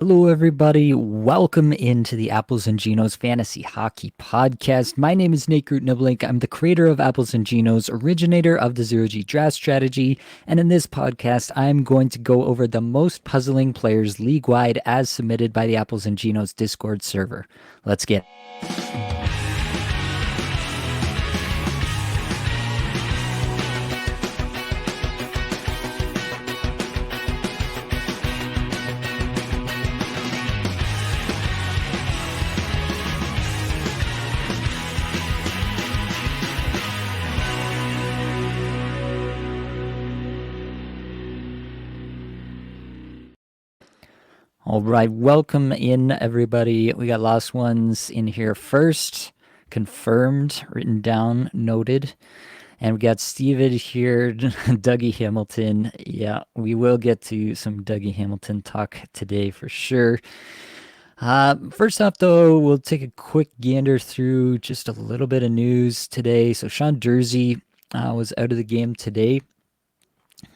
Hello, everybody. Welcome into the Apples and Genos Fantasy Hockey Podcast. My name is Nate Groot Niblink. I'm the creator of Apples and Genos, originator of the Zero G Draft Strategy. And in this podcast, I'm going to go over the most puzzling players league wide as submitted by the Apples and Genos Discord server. Let's get. All right, welcome in, everybody. We got lost ones in here first, confirmed, written down, noted. And we got Steven here, Dougie Hamilton. Yeah, we will get to some Dougie Hamilton talk today for sure. First off, though, we'll take a quick gander through just a little bit of news today. So Sean Dursey was out of the game today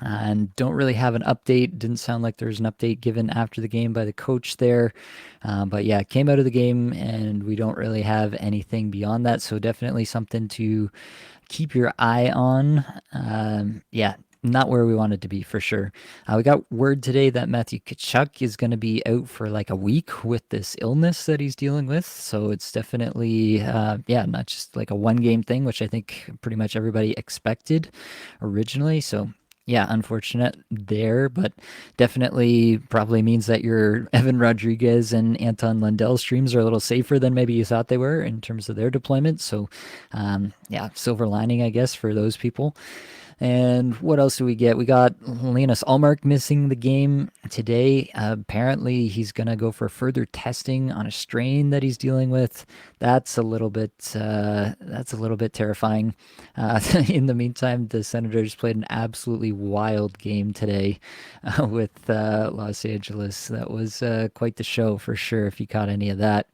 and don't really have an update. Didn't sound like there was an update given after the game by the coach there. But yeah, came out of the game and we don't really have anything beyond that. So definitely something to keep your eye on. Yeah, not where we wanted to be for sure. We got word today that Matthew Tkachuk is going to be out for like a week with this illness that he's dealing with. So it's definitely, yeah, not just like a one game thing, which I think pretty much everybody expected originally. So yeah, unfortunate there, but definitely probably means that your Evan Rodriguez and Anton Lundell streams are a little safer than maybe you thought they were in terms of their deployment. So, yeah, silver lining, I guess, for those people. And what else do we get? We got Linus Allmark missing the game today. Apparently, he's going to go for further testing on a strain that he's dealing with. That's a little bit terrifying. In the meantime, the Senators played an absolutely wild game today with Los Angeles. That was quite the show for sure. If you caught any of that.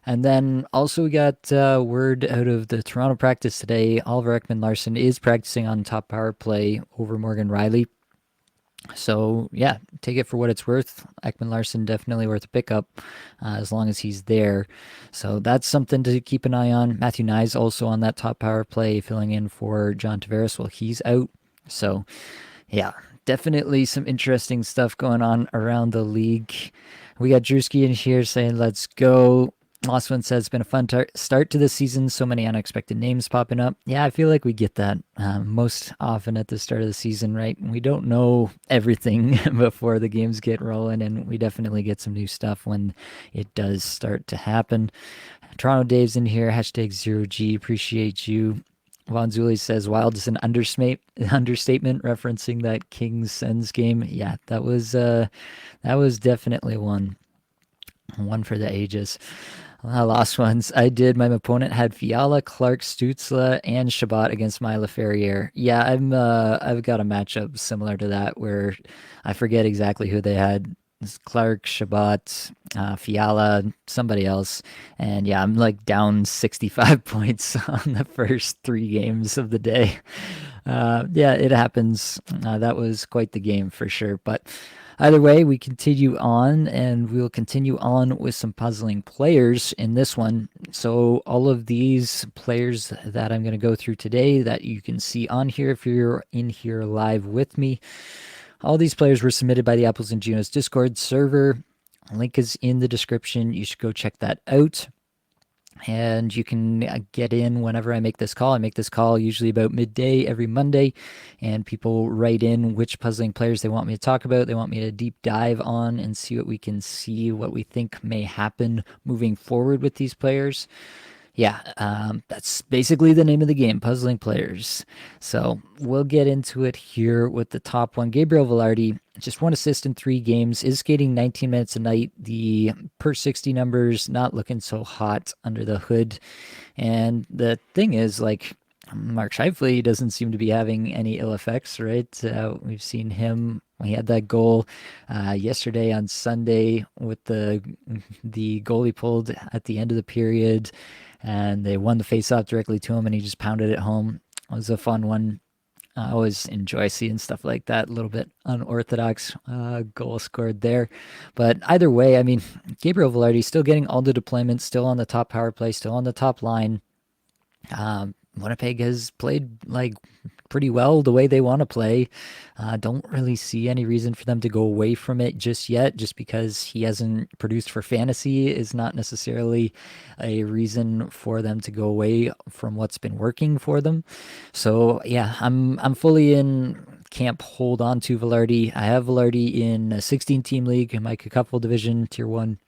And then also we got word out of the Toronto practice today. Oliver Ekman-Larsson is practicing on top power play over Morgan Riley. So yeah, take it for what it's worth. Ekman-Larsson definitely worth a pickup as long as he's there. So that's something to keep an eye on. Matthew Nyes also on that top power play, filling in for John Tavares while he's out. So yeah, definitely some interesting stuff going on around the league. We got Drewski in here saying, let's go. Last one says, it's been a fun start to the season. So many unexpected names popping up. Yeah, I feel like we get that most often at the start of the season, right? We don't know everything before the games get rolling, and we definitely get some new stuff when it does start to happen. Toronto Dave's in here, hashtag 0G, appreciate you. Von Zuli says wild is an understatement, referencing that Kings Sens game. Yeah, that was definitely one for the ages. Lost ones. I did. My opponent had Fiala, Clark, Stutzla, and Shabbat against my Laferriere. Yeah, I've got a matchup similar to that where I forget exactly who they had. It's Clark, Shabbat, Fiala, somebody else, and yeah, I'm like down 65 points on the first three games of the day. Yeah, it happens. That was quite the game for sure, but. Either way, we continue on and we'll continue on with some puzzling players in this one. So, all of these players that I'm going to go through today that you can see on here if you're in here live with me, all these players were submitted by the Apples and Genos Discord server. Link is in the description. You should go check that out. And you can get in whenever I make this call. I make this call usually about midday every Monday, and people write in which puzzling players they want me to talk about. They want me to deep dive on and see what we think may happen moving forward with these players. Yeah, that's basically the name of the game, puzzling players. So we'll get into it here with the top one. Gabriel Velarde, just one assist in 3 games, is skating 19 minutes a night. The per 60 numbers not looking so hot under the hood. And the thing is, like, Mark Scheifele doesn't seem to be having any ill effects, right? We've seen him. He had that goal yesterday on Sunday with the goal he pulled at the end of the period, and they won the face-off directly to him, and he just pounded it home. It was a fun one. I always enjoy seeing stuff like that, a little bit unorthodox goal scored there. But either way, I mean, Gabriel Velarde still getting all the deployments, still on the top power play, still on the top line. Winnipeg has played like pretty well the way they want to play. Don't really see any reason for them to go away from it just yet. Just because he hasn't produced for fantasy is not necessarily a reason for them to go away from what's been working for them. So yeah, I'm fully in camp. Hold on to Velarde. I have Velarde in a 16 team league in my couple division tier one,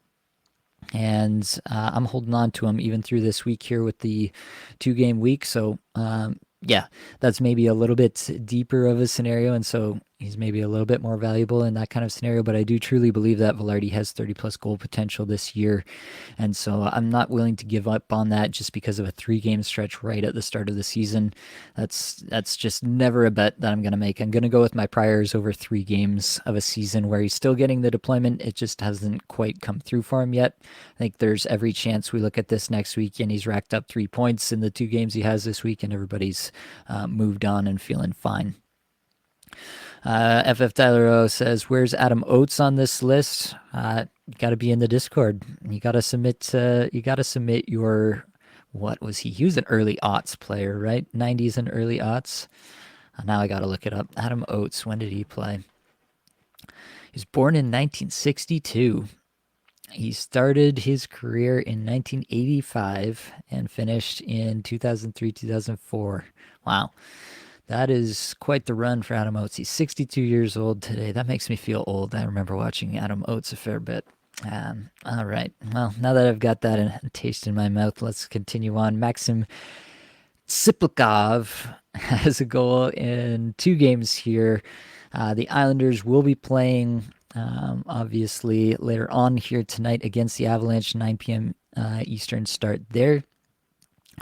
and I'm holding on to him even through this week here with the 2 game week. So yeah, that's maybe a little bit deeper of a scenario, and so he's maybe a little bit more valuable in that kind of scenario. But I do truly believe that Velarde has 30 plus goal potential this year, and so I'm not willing to give up on that just because of a 3 game stretch right at the start of the season. That's just never a bet that I'm going to make. I'm going to go with my priors over 3 games of a season where he's still getting the deployment. It just hasn't quite come through for him yet. I think there's every chance we look at this next week and he's racked up 3 points in the 2 games he has this week, and everybody's moved on and feeling fine. FF Tyler O says, "Where's Adam Oates on this list?" You got to be in the Discord. You got to submit. You got to submit your. What was he? He was an early aughts player, right? 90s and early aughts. Now I got to look it up. Adam Oates. When did he play? He was born in 1962. He started his career in 1985 and finished in 2003, 2004. Wow. That is quite the run for Adam Oates. He's 62 years old today. That makes me feel old. I remember watching Adam Oates a fair bit. All right. Well, now that I've got that in, taste in my mouth, let's continue on. Maxim Tsiplikov has a goal in 2 games here. The Islanders will be playing, obviously, later on here tonight against the Avalanche, 9 p.m. Eastern start there.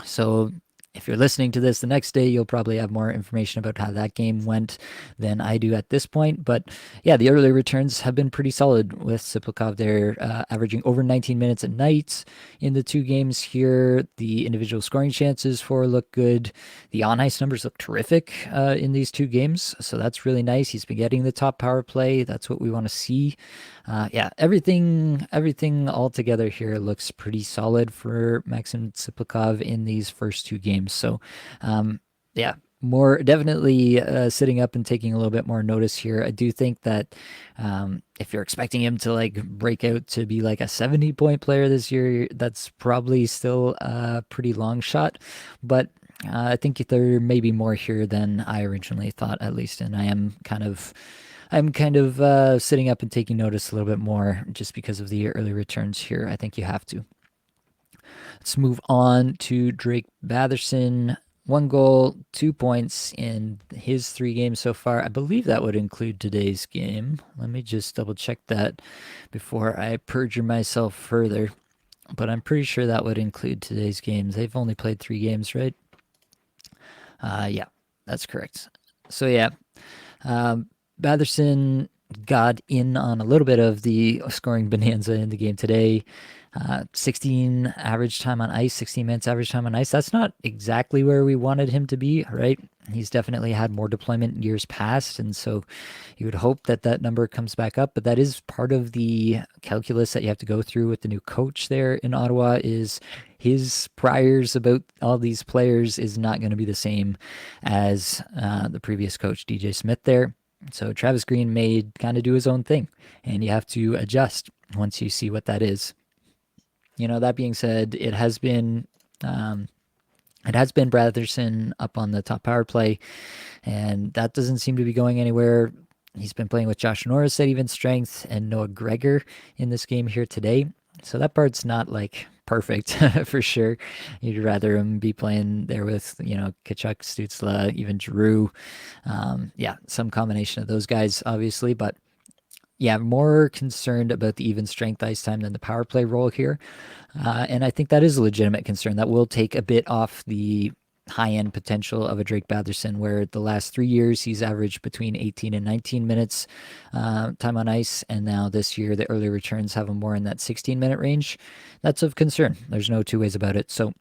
So if you're listening to this the next day, you'll probably have more information about how that game went than I do at this point. But yeah, the early returns have been pretty solid with Siplikov there, averaging over 19 minutes a night in the 2 games here. The individual scoring chances for look good. The on ice numbers look terrific in these 2 games. So that's really nice. He's been getting the top power play. That's what we want to see. Yeah, everything all together here looks pretty solid for Maxim Tsiplikov in these first 2 games. So, yeah, more definitely sitting up and taking a little bit more notice here. I do think that if you're expecting him to like break out to be like a 70-point player this year, that's probably still a pretty long shot. But I think there may be more here than I originally thought, at least, and I'm kind of sitting up and taking notice a little bit more just because of the early returns here. I think you have to. Let's move on to Drake Batherson. 1 goal, 2 points in his 3 games so far. I believe that would include today's game. Let me just double check that before I perjure myself further. But I'm pretty sure that would include today's games. They've only played 3 games, right? Yeah, that's correct. So yeah, Batherson got in on a little bit of the scoring bonanza in the game today. 16 average time on ice, 16 minutes average time on ice. That's not exactly where we wanted him to be, right? He's definitely had more deployment in years past, and so you would hope that that number comes back up. But that is part of the calculus that you have to go through with the new coach there in Ottawa. Is his priors about all these players is not going to be the same as the previous coach, DJ Smith there. So Travis Green may kind of do his own thing, and you have to adjust once you see what that is. You know, that being said, it has been Bratherson up on the top power play, and that doesn't seem to be going anywhere. He's been playing with Josh Norris at even strength and Noah Gregor in this game here today. So that part's not like perfect for sure. You'd rather him be playing there with, Kachuk, Stutzla, even Drew. Yeah, some combination of those guys, obviously, but yeah, more concerned about the even strength ice time than the power play role here. And I think that is a legitimate concern. That will take a bit off the high-end potential of a Drake Batherson, where the last 3 years he's averaged between 18 and 19 minutes time on ice, and now this year the early returns have him more in that 16-minute range. That's of concern. There's no two ways about it. So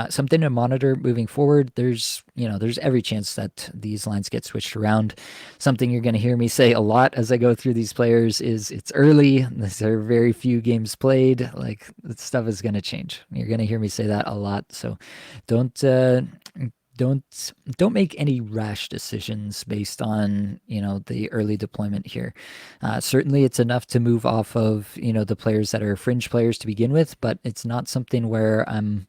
Something to monitor moving forward. There's every chance that these lines get switched around. Something you're going to hear me say a lot as I go through these players is it's early. There are very few games played. Like, stuff is going to change. You're going to hear me say that a lot. So don't don't make any rash decisions based on the early deployment here. Certainly, it's enough to move off of the players that are fringe players to begin with, but it's not something where I'm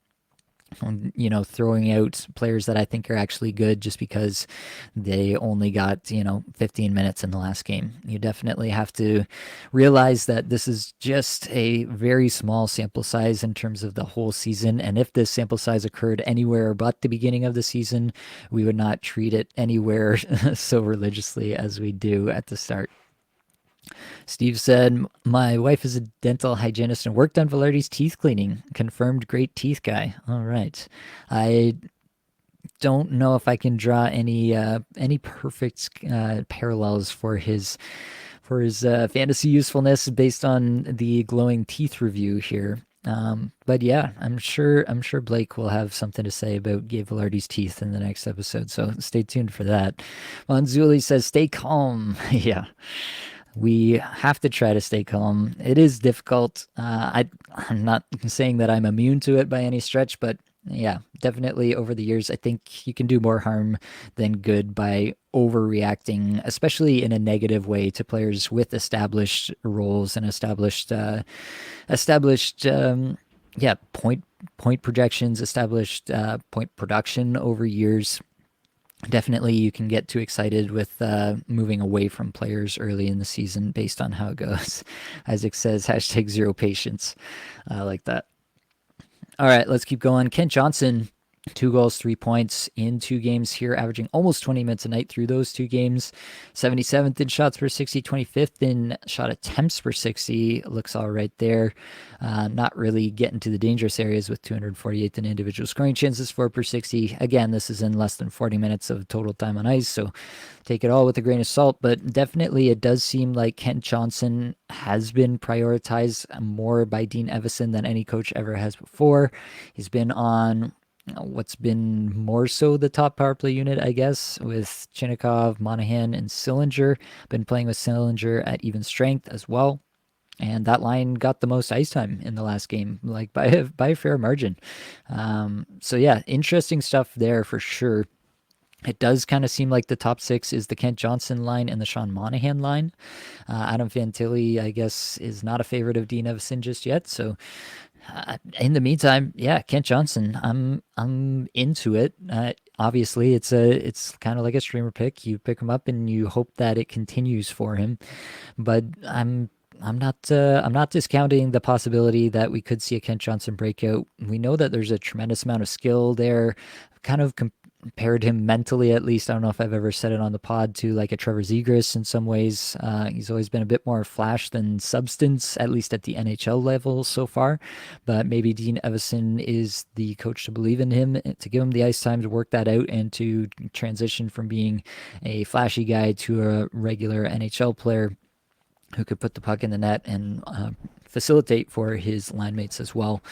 throwing out players that I think are actually good just because they only got 15 minutes in the last game. You definitely have to realize that this is just a very small sample size in terms of the whole season, and if this sample size occurred anywhere but the beginning of the season, we would not treat it anywhere so religiously as we do at the start. Steve said, my wife is a dental hygienist and worked on Velarde's teeth cleaning. Confirmed great teeth guy. All right. I don't know if I can draw any perfect parallels for his fantasy usefulness based on the glowing teeth review here. But yeah, I'm sure Blake will have something to say about Gabe Velarde's teeth in the next episode. So stay tuned for that. Manzuli says, "Stay calm." Yeah, we have to try to stay calm. It is difficult. I'm not saying that I'm immune to it by any stretch, but yeah, definitely over the years, I think you can do more harm than good by overreacting, especially in a negative way, to players with established roles and established yeah, point projections, established point production over years. Definitely, you can get too excited with moving away from players early in the season based on how it goes. Isaac says, hashtag zero patience. I like that. All right, let's keep going. Kent Johnson, 2 goals, 3 points in 2 games here, averaging almost 20 minutes a night through those 2 games. 77th in shots per 60, 25th in shot attempts per 60. Looks all right there. Not really getting to the dangerous areas with 248th in individual scoring chances for per 60. Again, this is in less than 40 minutes of total time on ice, so take it all with a grain of salt. But definitely, it does seem like Kent Johnson has been prioritized more by Dean Evison than any coach ever has before. He's been on what's been more so the top power play unit, I guess, with Chinnikov, Monahan, and Sillinger. Been playing with Sillinger at even strength as well. And that line got the most ice time in the last game, like by a fair margin. So yeah, interesting stuff there for sure. It does kind of seem like the top six is the Kent Johnson line and the Sean Monahan line. Adam Fantilli, I guess, is not a favorite of Dean Evison just yet. So in the meantime, yeah, Kent Johnson, I'm into it. Obviously, it's kind of like a streamer pick. You pick him up and you hope that it continues for him. But I'm not discounting the possibility that we could see a Kent Johnson breakout. We know that there's a tremendous amount of skill there. Kind of compared him mentally, at least. I don't know if I've ever said it on the pod, to like a Trevor Zegras in some ways. He's always been a bit more flash than substance, at least at the NHL level so far. But maybe Dean Evison is the coach to believe in him, to give him the ice time to work that out and to transition from being a flashy guy to a regular NHL player who could put the puck in the net and facilitate for his line mates as well.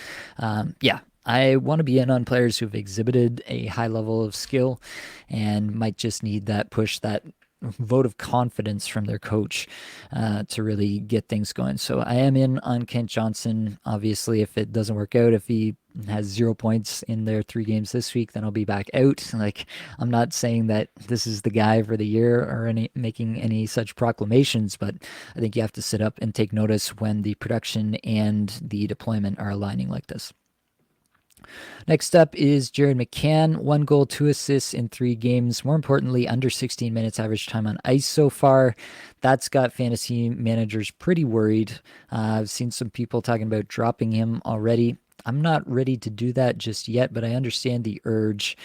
Yeah, I want to be in on players who've exhibited a high level of skill and might just need that push, that vote of confidence from their coach to really get things going. So I am in on Kent Johnson. Obviously, if it doesn't work out, if he has 0 points in their 3 games this week, then I'll be back out. Like, I'm not saying that this is the guy for the year or making any such proclamations, but I think you have to sit up and take notice when the production and the deployment are aligning like this. Next up is Jared McCann, 1 goal, 2 assists in 3 games. More importantly, under 16 minutes average time on ice so far. That's got fantasy managers pretty worried. I've seen some people talking about dropping him already. I'm not ready to do that just yet, but I understand the urge.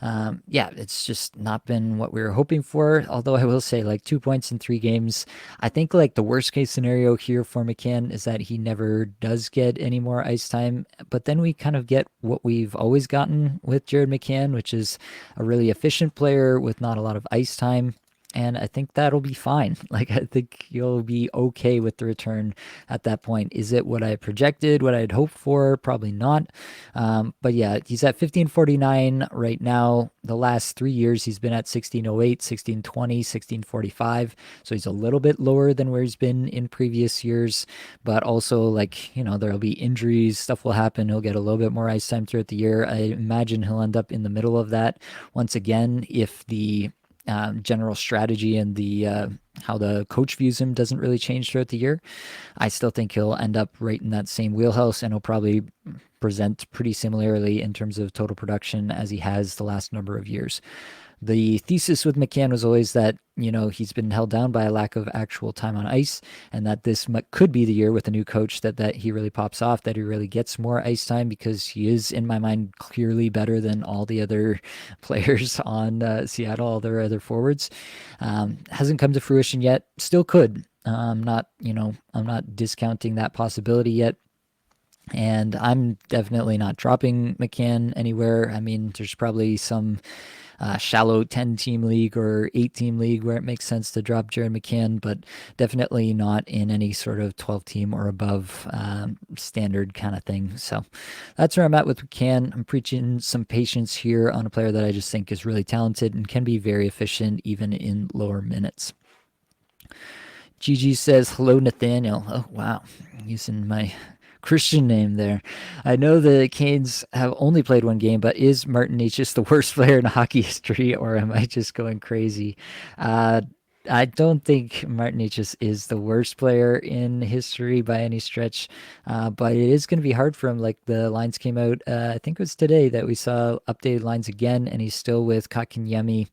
Yeah, it's just not been what we were hoping for. Although I will say, like, 2 points in 3 games. I think like the worst case scenario here for McCann is that he never does get any more ice time. But then we kind of get what we've always gotten with Jared McCann, which is a really efficient player with not a lot of ice time. And I think that'll be fine. Like, I think you'll be okay with the return at that point. Is it what I projected, what I'd hoped for? Probably not. But yeah, he's at 1549 right now. The last 3 years, he's been at 1608, 1620, 1645. So he's a little bit lower than where he's been in previous years. But also, like, there'll be injuries, stuff will happen. He'll get a little bit more ice time throughout the year. I imagine he'll end up in the middle of that once again if the general strategy and the how the coach views him doesn't really change throughout the year. I still think he'll end up right in that same wheelhouse, and he'll probably present pretty similarly in terms of total production as he has the last number of years. The thesis with McCann was always that, he's been held down by a lack of actual time on ice, and that this could be the year with a new coach that he really pops off, that he really gets more ice time, because he is, in my mind, clearly better than all the other players on Seattle, all their other forwards. Hasn't come to fruition yet. Still could. I'm not discounting that possibility yet. And I'm definitely not dropping McCann anywhere. I mean, there's probably some shallow 10-team league or 8-team league where it makes sense to drop Jared McCann, but definitely not in any sort of 12-team or above standard kind of thing. So that's where I'm at with McCann. I'm preaching some patience here on a player that I just think is really talented and can be very efficient even in lower minutes. GG says, hello, Nathaniel. Oh, wow. Using my Christian name there. I know the Canes have only played one game, but is Martin Necas the worst player in hockey history, or am I just going crazy? I don't think Martin Necas is the worst player in history by any stretch, but it is going to be hard for him. Like, the lines came out, I think it was today that we saw updated lines again, and he's still with Kotkaniemi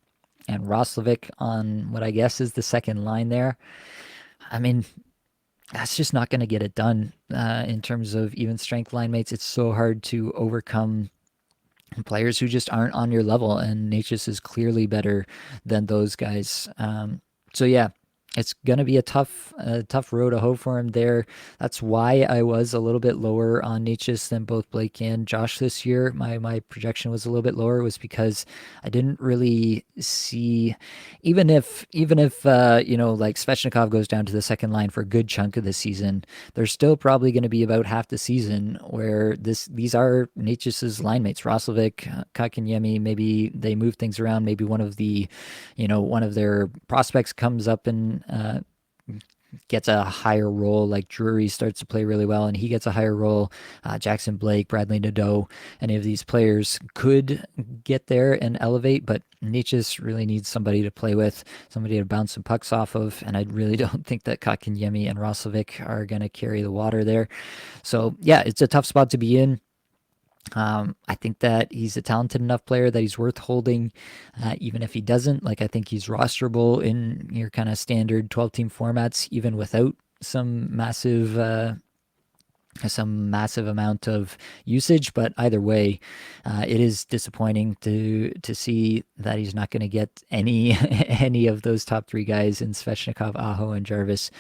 and Roslovic on what I guess is the second line there. I mean, that's just not going to get it done in terms of even strength line mates. It's so hard to overcome players who just aren't on your level, and Necas is clearly better than those guys. So yeah, it's gonna be a tough road to hoe for him there. That's why I was a little bit lower on Necas than both Blake and Josh this year. My projection was a little bit lower, was because I didn't really see, even if like Svechnikov goes down to the second line for a good chunk of the season, there's still probably going to be about half the season where these are Necas's line mates. Roslovic, Kotkaniemi, maybe they move things around. Maybe one of their prospects comes up and gets a higher role, like Drury starts to play really well and he gets a higher role. Jackson Blake, Bradley Nadeau, any of these players could get there and elevate, but Necas really needs somebody to play with, somebody to bounce some pucks off of, and I really don't think that Kotkaniemi and Roslovic are going to carry the water there. So yeah, it's a tough spot to be in. I think that he's a talented enough player that he's worth holding, even if he doesn't. Like, I think he's rosterable in your kind of standard 12-team formats, even without some massive amount of usage. But either way, it is disappointing to see that he's not going to get any any of those top three guys in Svechnikov, Aho, and Jarvis,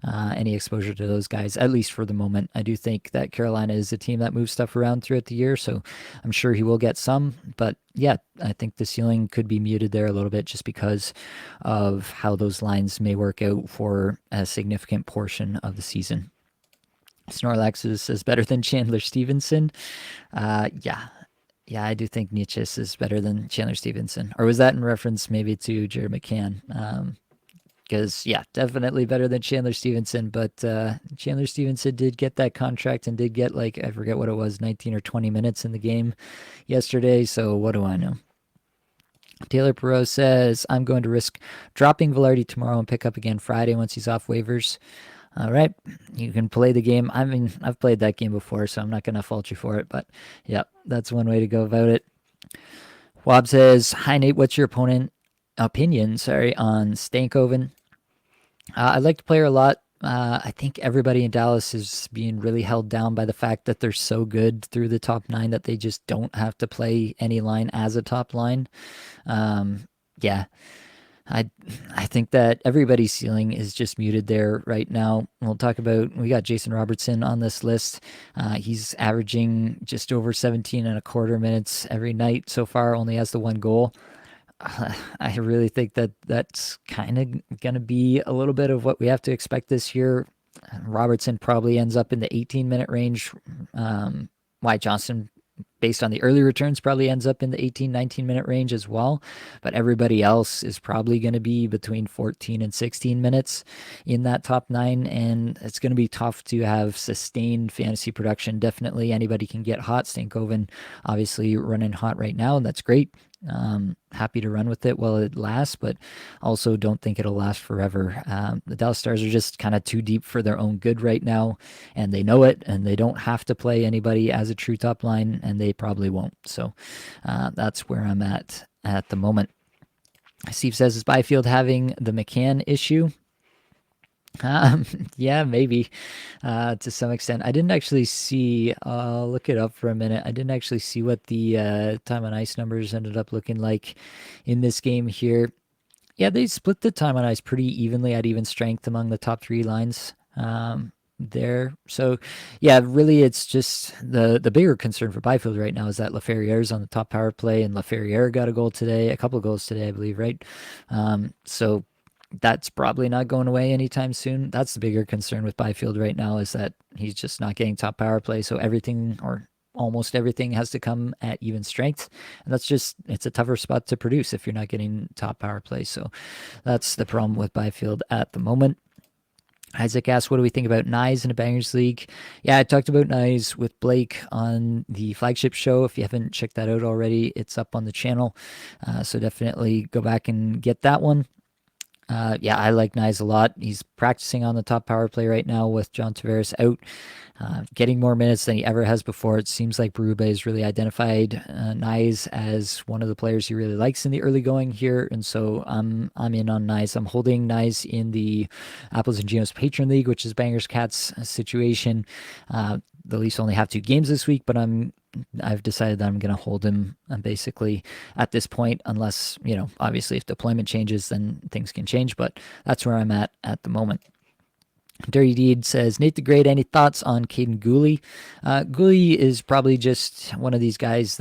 any exposure to those guys, at least for the moment. I do think that Carolina is a team that moves stuff around throughout the year, so I'm sure he will get some. But yeah, I think the ceiling could be muted there a little bit just because of how those lines may work out for a significant portion of the season. Snorlax says better than Chandler Stevenson. Yeah, I do think Necas is better than Chandler Stevenson. Or was that in reference maybe to Jared McCann? Because, yeah, definitely better than Chandler Stevenson. But Chandler Stevenson did get that contract and did get, like, I forget what it was, 19 or 20 minutes in the game yesterday. So what do I know? Taylor Perot says, I'm going to risk dropping Velarde tomorrow and pick up again Friday once he's off waivers. All right, you can play the game. I mean, I've played that game before, so I'm not going to fault you for it. But yeah, that's one way to go about it. Wob says, hi, Nate. What's your opinion on Stankoven? I like the player a lot. I think everybody in Dallas is being really held down by the fact that they're so good through the top 9 that they just don't have to play any line as a top line. Yeah. I think that everybody's ceiling is just muted there right now. We got Jason Robertson on this list. He's averaging just over 17 and a quarter minutes every night so far, only has the one goal. I really think that that's kind of going to be a little bit of what we have to expect this year. Robertson probably ends up in the 18-minute range. Wyatt Johnston, based on the early returns, probably ends up in the 18, 19-minute range as well. But everybody else is probably going to be between 14 and 16 minutes in that top nine. And it's going to be tough to have sustained fantasy production. Definitely anybody can get hot. Stankoven obviously running hot right now, and that's great. Happy to run with it while it lasts, but also don't think it'll last forever. The Dallas Stars are just kind of too deep for their own good right now, and they know it, and they don't have to play anybody as a true top line, and they probably won't. So that's where I'm at the moment. Steve says, is Byfield having the McCann issue? Um, yeah, maybe to some extent. I didn't actually see, I'll look it up for a minute. I didn't actually see what the time on ice numbers ended up looking like in this game here. Yeah, they split the time on ice pretty evenly at even strength among the top three lines there. So, yeah, really, it's just the bigger concern for Byfield right now is that Laferriere's on the top power play, and Laferriere got a goal today, a couple of goals today, I believe, right? So that's probably not going away anytime soon. That's the bigger concern with Byfield right now is that he's just not getting top power play. So everything or almost everything has to come at even strength. And that's just, it's a tougher spot to produce if you're not getting top power play. So that's the problem with Byfield at the moment. Isaac asks, what do we think about Nyes in a Bangers League? Yeah, I talked about Nyes with Blake on the flagship show. If you haven't checked that out already, it's up on the channel. So definitely go back and get that one. Yeah, I like Nyes a lot. He's practicing on the top power play right now with John Tavares out, getting more minutes than he ever has before. It seems like Berube has really identified Nyes as one of the players he really likes in the early going here, and so I'm in on Nyes. I'm holding Nyes in the Apples and Genos Patron League, which is Bangers Cats situation. The Leafs only have 2 games this week, but I've decided that I'm going to hold him basically at this point, unless, obviously if deployment changes, then things can change, but that's where I'm at the moment. Dirty Deed says, Nate the Great, any thoughts on Caden Gooley? Gooley is probably just one of these guys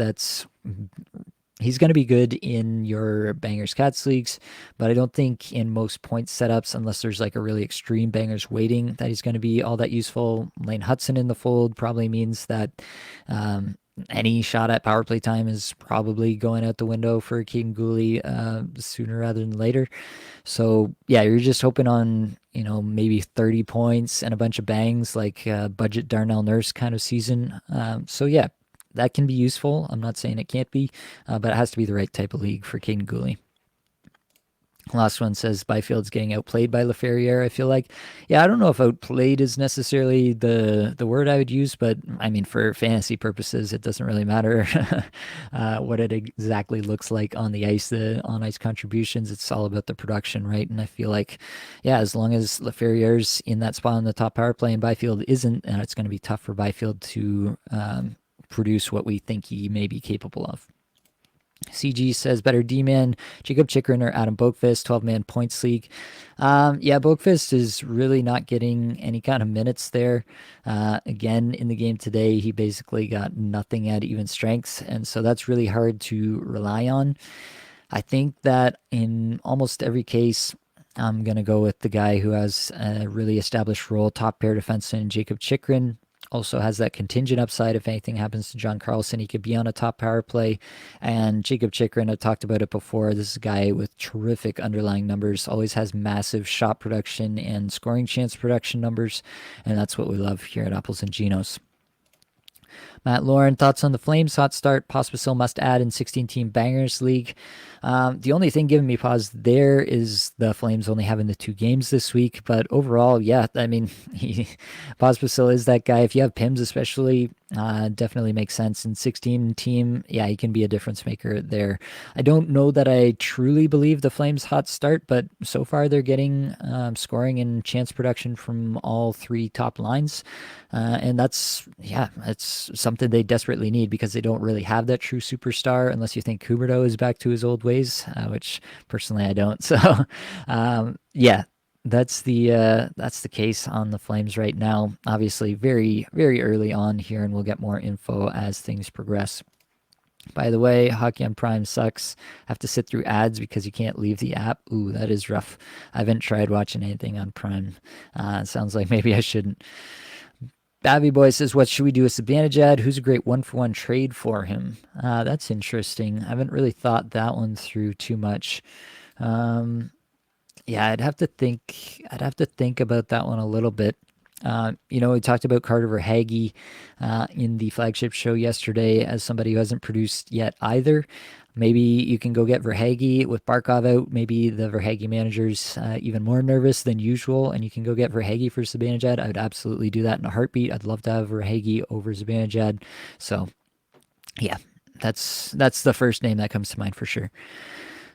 he's going to be good in your Bangers Cats leagues, but I don't think in most point setups, unless there's like a really extreme Bangers waiting, that he's going to be all that useful. Lane Hudson in the fold probably means that any shot at power play time is probably going out the window for Caden Gooley sooner rather than later. So yeah, you're just hoping on maybe 30 points and a bunch of bangs, like budget Darnell Nurse kind of season. So yeah, that can be useful. I'm not saying it can't be, but it has to be the right type of league for Caden Gooley. Last one says Byfield's getting outplayed by Laferriere, I feel like. Yeah, I don't know if outplayed is necessarily the word I would use, but I mean, for fantasy purposes, it doesn't really matter what it exactly looks like on the ice, the on ice contributions. It's all about the production, right? And I feel like, yeah, as long as Laferriere's in that spot on the top power play and Byfield isn't, and it's going to be tough for Byfield to produce what we think he may be capable of. CG says better D-man, Jacob Chychrun or Adam Boqvist, 12-man points league. Yeah, Boqvist is really not getting any kind of minutes there. Again, in the game today, he basically got nothing at even strengths, and so that's really hard to rely on. I think that in almost every case, I'm going to go with the guy who has a really established role, top pair defenseman, Jacob Chychrun. Also has that contingent upside if anything happens to John Carlson. He could be on a top power play. And Jacob Chychrun, I've talked about it before. This is a guy with terrific underlying numbers, always has massive shot production and scoring chance production numbers. And that's what we love here at Apples and Genos. Matt Lauren, thoughts on the Flames? Hot start, Pospisil must add in 16-team Bangers League. The only thing giving me pause there is the Flames only having the 2 games this week. But overall, yeah, I mean, Pospisil is that guy. If you have Pims especially, definitely makes sense. In 16-team, yeah, he can be a difference maker there. I don't know that I truly believe the Flames hot start, but so far they're getting scoring and chance production from all 3 top lines. And that's something they desperately need because they don't really have that true superstar unless you think Huberdeau is back to his old ways, which personally I don't. So, yeah, that's the case on the Flames right now. Obviously, very, very early on here, and we'll get more info as things progress. By the way, Hockey on Prime sucks. Have to sit through ads because you can't leave the app. Ooh, that is rough. I haven't tried watching anything on Prime. Sounds like maybe I shouldn't. Babby Boy says, "What should we do with Zibanejad? Who's a great one-for-one trade for him?" That's interesting. I haven't really thought that one through too much. Um, yeah, I'd have to think. I'd have to think about that one a little bit. We talked about Carter Verhaeghe in the flagship show yesterday as somebody who hasn't produced yet either. Maybe you can go get Verhaeghe with Barkov out. Maybe the Verhaeghe manager's even more nervous than usual, and you can go get Verhaeghe for Zibanejad. I would absolutely do that in a heartbeat. I'd love to have Verhaeghe over Zibanejad. So, yeah, that's the first name that comes to mind for sure.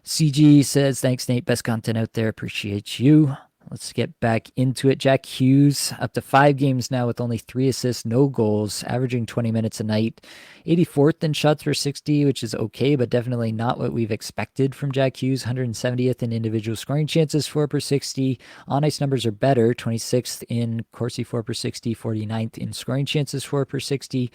CG says, "Thanks, Nate. Best content out there. Appreciate you." Let's get back into it. Jack Hughes, up to 5 games now with only 3 assists, no goals, averaging 20 minutes a night. 84th in shots per 60, which is okay, but definitely not what we've expected from Jack Hughes. 170th in individual scoring chances, 4 per 60. On ice numbers are better, 26th in Corsi, 4 per 60, 49th in scoring chances, 4 per 60.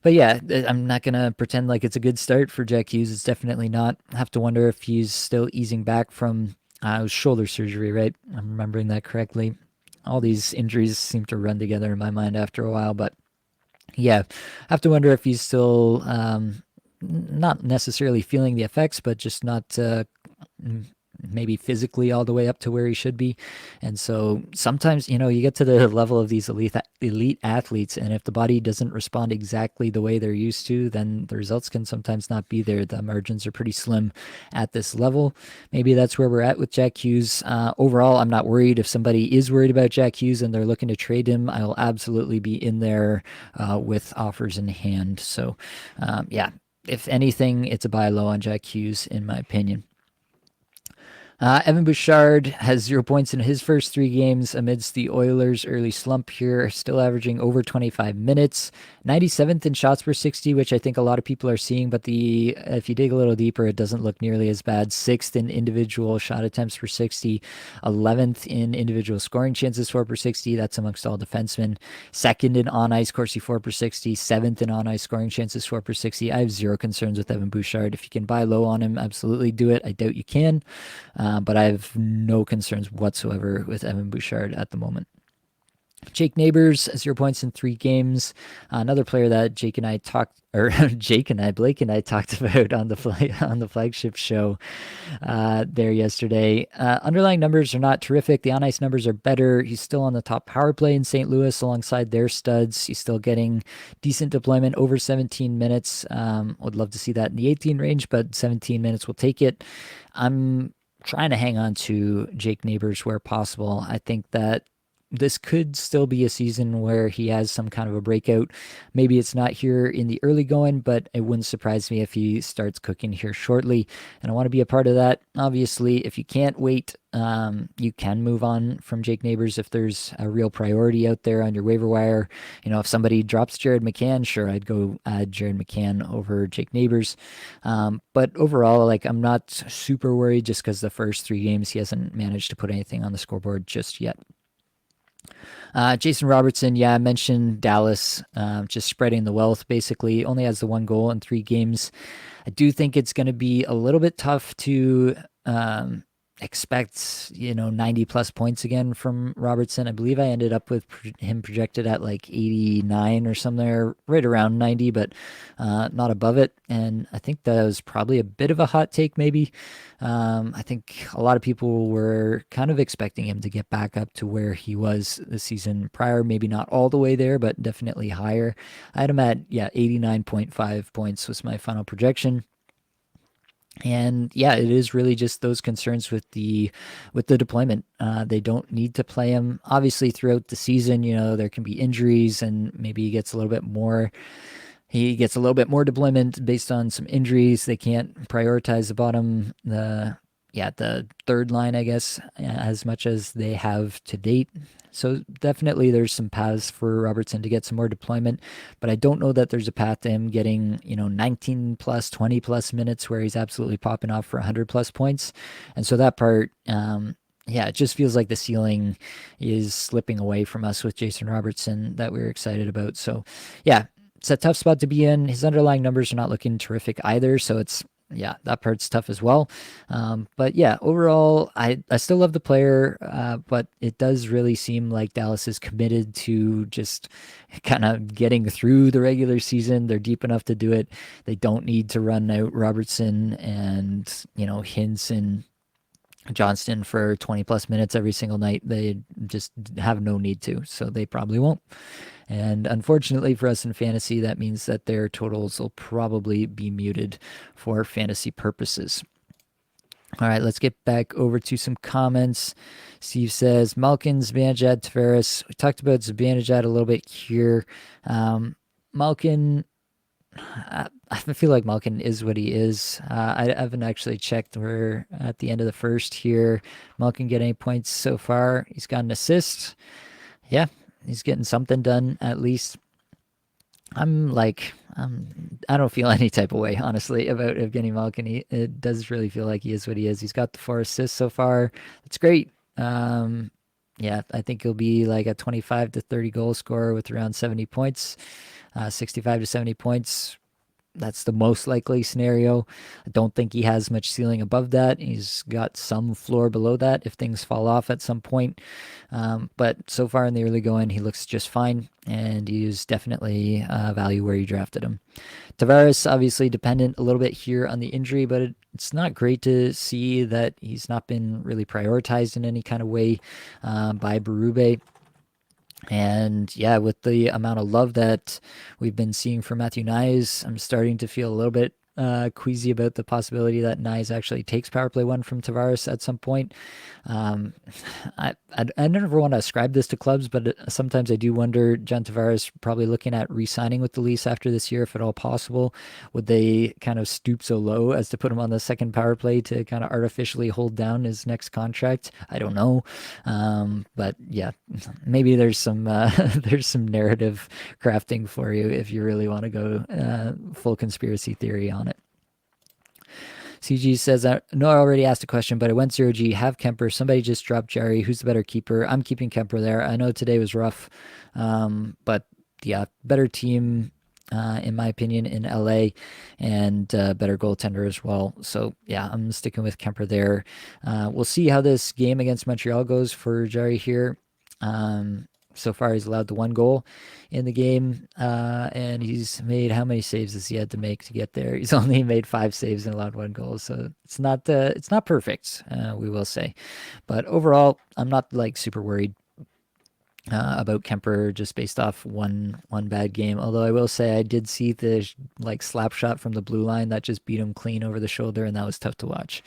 But yeah, I'm not going to pretend like it's a good start for Jack Hughes. It's definitely not. I have to wonder if he's still easing back from shoulder surgery, right? I'm remembering that correctly. All these injuries seem to run together in my mind after a while. But yeah, I have to wonder if he's still not necessarily feeling the effects, but just not maybe physically all the way up to where he should be. And so sometimes, you get to the level of these elite athletes, and if the body doesn't respond exactly the way they're used to, then the results can sometimes not be there. The margins are pretty slim at this level. Maybe that's where we're at with Jack Hughes. Overall, I'm not worried. If somebody is worried about Jack Hughes and they're looking to trade him, I'll absolutely be in there with offers in hand. So, yeah, if anything, it's a buy low on Jack Hughes, in my opinion. Evan Bouchard has 0 points in his first 3 games amidst the Oilers' early slump here, still averaging over 25 minutes. 97th in shots per 60, which I think a lot of people are seeing, but if you dig a little deeper, it doesn't look nearly as bad. 6th in individual shot attempts per 60, 11th in individual scoring chances 4 per 60. That's amongst all defensemen. 2nd in on ice Corsi 4 per 60, 7th in on ice scoring chances 4 per 60. I have zero concerns with Evan Bouchard. If you can buy low on him, absolutely do it. I doubt you can. But I have no concerns whatsoever with Evan Bouchard at the moment. Jake Neighbors, 0 points in 3 games. Another player that Blake and I talked about on the flagship show there yesterday. Underlying numbers are not terrific. The on ice numbers are better. He's still on the top power play in St. Louis alongside their studs. He's still getting decent deployment over 17 minutes. Would love to see that in the 18 range, but 17 minutes will take it. I'm trying to hang on to Jake Neighbors where possible. I think that this could still be a season where he has some kind of a breakout. Maybe it's not here in the early going, but it wouldn't surprise me if he starts cooking here shortly. And I want to be a part of that. Obviously, if you can't wait, you can move on from Jake Neighbors if there's a real priority out there on your waiver wire. If somebody drops Jared McCann, sure, I'd go add Jared McCann over Jake Neighbors. But overall, I'm not super worried just because the first 3 games he hasn't managed to put anything on the scoreboard just yet. Jason Robertson, yeah, I mentioned Dallas just spreading the wealth, basically. Only has the 1 goal in 3 games. I do think it's going to be a little bit tough to expect 90 plus points again from Robertson. I believe I ended up with him projected at 89 or somewhere right around 90, but not above it. And I think that was probably a bit of a hot take, maybe. I think a lot of people were kind of expecting him to get back up to where he was the season prior. Maybe not all the way there, but definitely higher. I had him at 89.5 points was my final projection. And yeah, it is really just those concerns with the deployment. They don't need to play him. Obviously, throughout the season, there can be injuries, and maybe he gets a little bit more. He gets a little bit more deployment based on some injuries. They can't prioritize the third line, I guess, as much as they have to date. So definitely there's some paths for Robertson to get some more deployment, but I don't know that there's a path to him getting, 19 plus, 20 plus minutes where he's absolutely popping off for 100 plus points. And so that part, it just feels like the ceiling is slipping away from us with Jason Robertson that we were excited about. So yeah, it's a tough spot to be in. His underlying numbers are not looking terrific either, so it's yeah, that part's tough as well. But yeah, overall, I still love the player, but it does really seem like Dallas is committed to just kind of getting through the regular season. They're deep enough to do it. They don't need to run out Robertson and Hintz and Johnston for 20 plus minutes every single night. They just have no need to, so they probably won't. And unfortunately for us in fantasy, that means that their totals will probably be muted for fantasy purposes. All right, let's get back over to some comments. Steve says, Malkin, Zibanejad, Tavares. We talked about Zibanejad a little bit here. Malkin, I feel like Malkin is what he is. I haven't actually checked. We're at the end of the first here. Malkin get any points so far? He's got an assist. Yeah, he's getting something done at least. I don't feel any type of way, honestly, about Evgeny Malkin. It does really feel like he is what he is. He's got the 4 assists so far. It's great. Yeah, I think he'll be like a 25 to 30 goal scorer with around 70 points, 65 to 70 points. That's the most likely scenario. I don't think he has much ceiling above that. He's got some floor below that if things fall off at some point. But so far in the early going, he looks just fine, and he's definitely value where you drafted him. Tavares, obviously dependent a little bit here on the injury, but it's not great to see that he's not been really prioritized in any kind of way by Berube. And yeah, with the amount of love that we've been seeing from Matthew Nyes, I'm starting to feel a little bit queasy about the possibility that Nyes actually takes power play one from Tavares at some point. Um, I never want to ascribe this to clubs, but sometimes I do wonder, John Tavares probably looking at re-signing with the Leafs after this year, if at all possible. Would they kind of stoop so low as to put him on the second power play to kind of artificially hold down his next contract? I don't know. But yeah, maybe there's some there's some narrative crafting for you if you really want to go full conspiracy theory on it. CG says, I know I already asked a question, but I went 0G, have Kemper. Somebody just dropped Jerry. Who's the better keeper? I'm keeping Kemper there. I know today was rough, but yeah, better team, in my opinion, in LA, and better goaltender as well. So yeah, I'm sticking with Kemper there. We'll see how this game against Montreal goes for Jerry here. So far, he's allowed the 1 goal in the game, and he's made how many saves has he had to make to get there? He's only made 5 saves and allowed 1 goal, so it's not perfect, we will say, but overall, I'm not like super worried about Kemper just based off one bad game. Although I will say I did see the like slap shot from the blue line that just beat him clean over the shoulder, and that was tough to watch.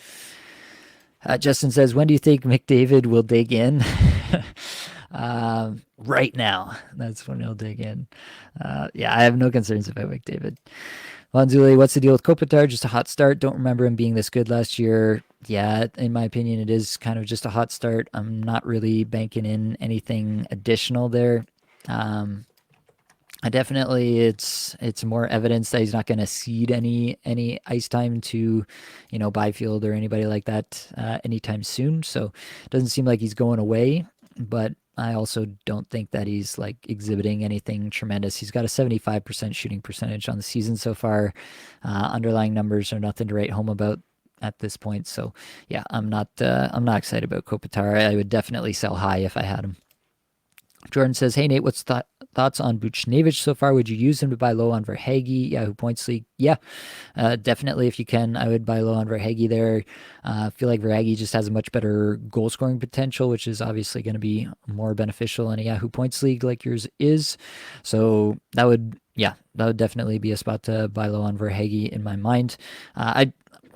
Justin says, when do you think McDavid will dig in? Right now. That's when he'll dig in. Yeah, I have no concerns about McDavid. Lanzuli, what's the deal with Kopitar? Just a hot start. Don't remember him being this good last year. Yeah, in my opinion, it is kind of just a hot start. I'm not really banking in anything additional there. I definitely it's more evidence that he's not going to cede any ice time to, Byfield or anybody like that anytime soon. So it doesn't seem like he's going away, but I also don't think that he's like exhibiting anything tremendous. He's got a 75% shooting percentage on the season so far. Underlying numbers are nothing to write home about at this point. So yeah, I'm not excited about Kopitar. I would definitely sell high if I had him. Jordan says, hey, Nate, what's thoughts on Buchnevich so far? Would you use him to buy low on Verhaeghe? Yahoo Points League. Yeah, definitely. If you can, I would buy low on Verhaeghe there. I feel like Verhaeghe just has a much better goal scoring potential, which is obviously going to be more beneficial in a Yahoo Points League like yours is. So that would definitely be a spot to buy low on Verhaeghe in my mind.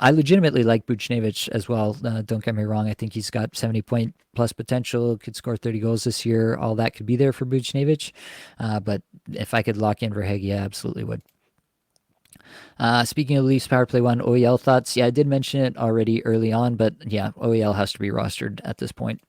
I legitimately like Buchnevich as well. Don't get me wrong. I think he's got 70-point plus potential, could score 30 goals this year. All that could be there for Buchnevich. But if I could lock in Verhaeghe, I absolutely would. Speaking of Leafs power play one, OEL thoughts. Yeah, I did mention it already early on, but yeah, OEL has to be rostered at this point.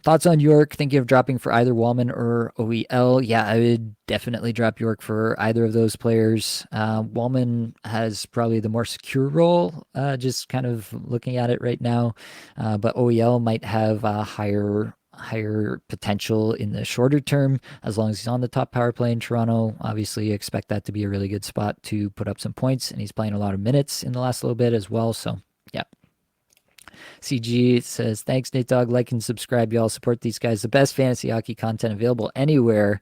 Thoughts on York? Thinking of dropping for either Wallman or OEL? Yeah, I would definitely drop York for either of those players. Wallman has probably the more secure role, just kind of looking at it right now. But OEL might have a higher higher potential in the shorter term as long as he's on the top power play in Toronto. Obviously, expect that to be a really good spot to put up some points, and he's playing a lot of minutes in the last little bit as well. So, yeah. CG says, thanks, Nate Dogg. Like and subscribe, y'all. Support these guys. The best fantasy hockey content available anywhere.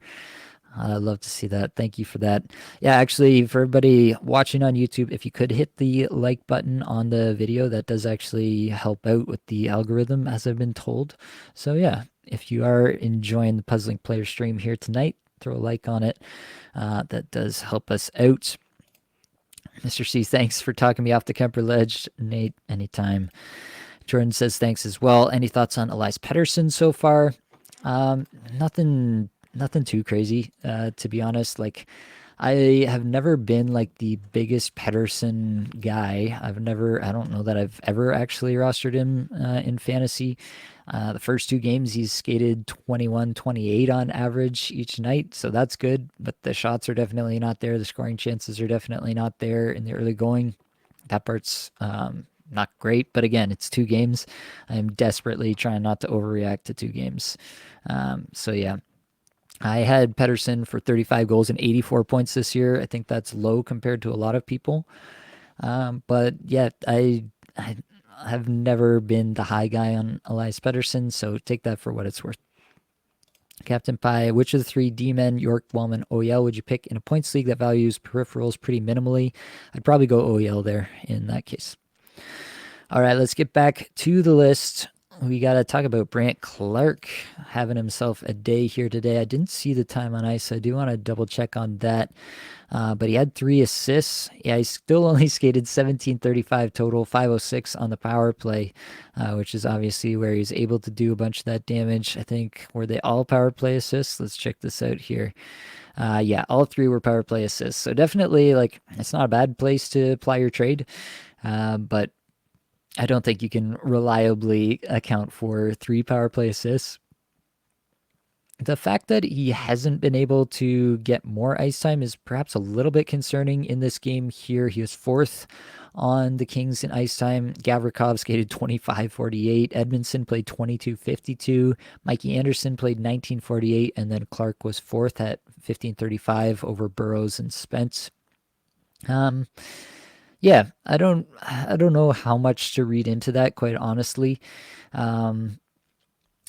I'd love to see that. Thank you for that. Yeah, actually, for everybody watching on YouTube, if you could hit the like button on the video, that does actually help out with the algorithm, as I've been told. So, yeah, if you are enjoying the Puzzling Player stream here tonight, throw a like on it. That does help us out. Mr. C, thanks for talking me off the Kemper Ledge. Nate, anytime. Jordan says thanks as well. Any thoughts on Elias Pettersson so far? Nothing too crazy, to be honest. Like, I have never been like the biggest Pettersson guy. I don't know that I've ever actually rostered him in fantasy. The first two games, he's skated 21, 28 on average each night, so that's good. But the shots are definitely not there. The scoring chances are definitely not there in the early going. That part's not great, but again, it's 2 games. I'm desperately trying not to overreact to 2 games. So yeah, I had Pettersson for 35 goals and 84 points this year. I think that's low compared to a lot of people. But yeah, I have never been the high guy on Elias Pettersson, so take that for what it's worth. Captain Pie, which of the 3 D-men, York, Wellman, OEL, would you pick in a points league that values peripherals pretty minimally? I'd probably go OEL there in that case. All right, let's get back to the list. We got to talk about Brandt Clarke having himself a day here today. I didn't see the time on ice, so I do want to double check on that. But he had 3 assists. Yeah, he still only skated 17:35 total, 5:06 on the power play, which is obviously where he's able to do a bunch of that damage. I think, were they all power play assists? Let's check this out here. Yeah, all 3 were power play assists. So definitely, like, it's not a bad place to apply your trade. But I don't think you can reliably account for 3 power play assists. The fact that he hasn't been able to get more ice time is perhaps a little bit concerning in this game here. He was 4th on the Kings in ice time. Gavrikov skated 25:48. Edmondson played 22:52. Mikey Anderson played 19:48. And then Clarke was 4th at 15:35 over Burrows and Spence. Yeah, I don't know how much to read into that, quite honestly.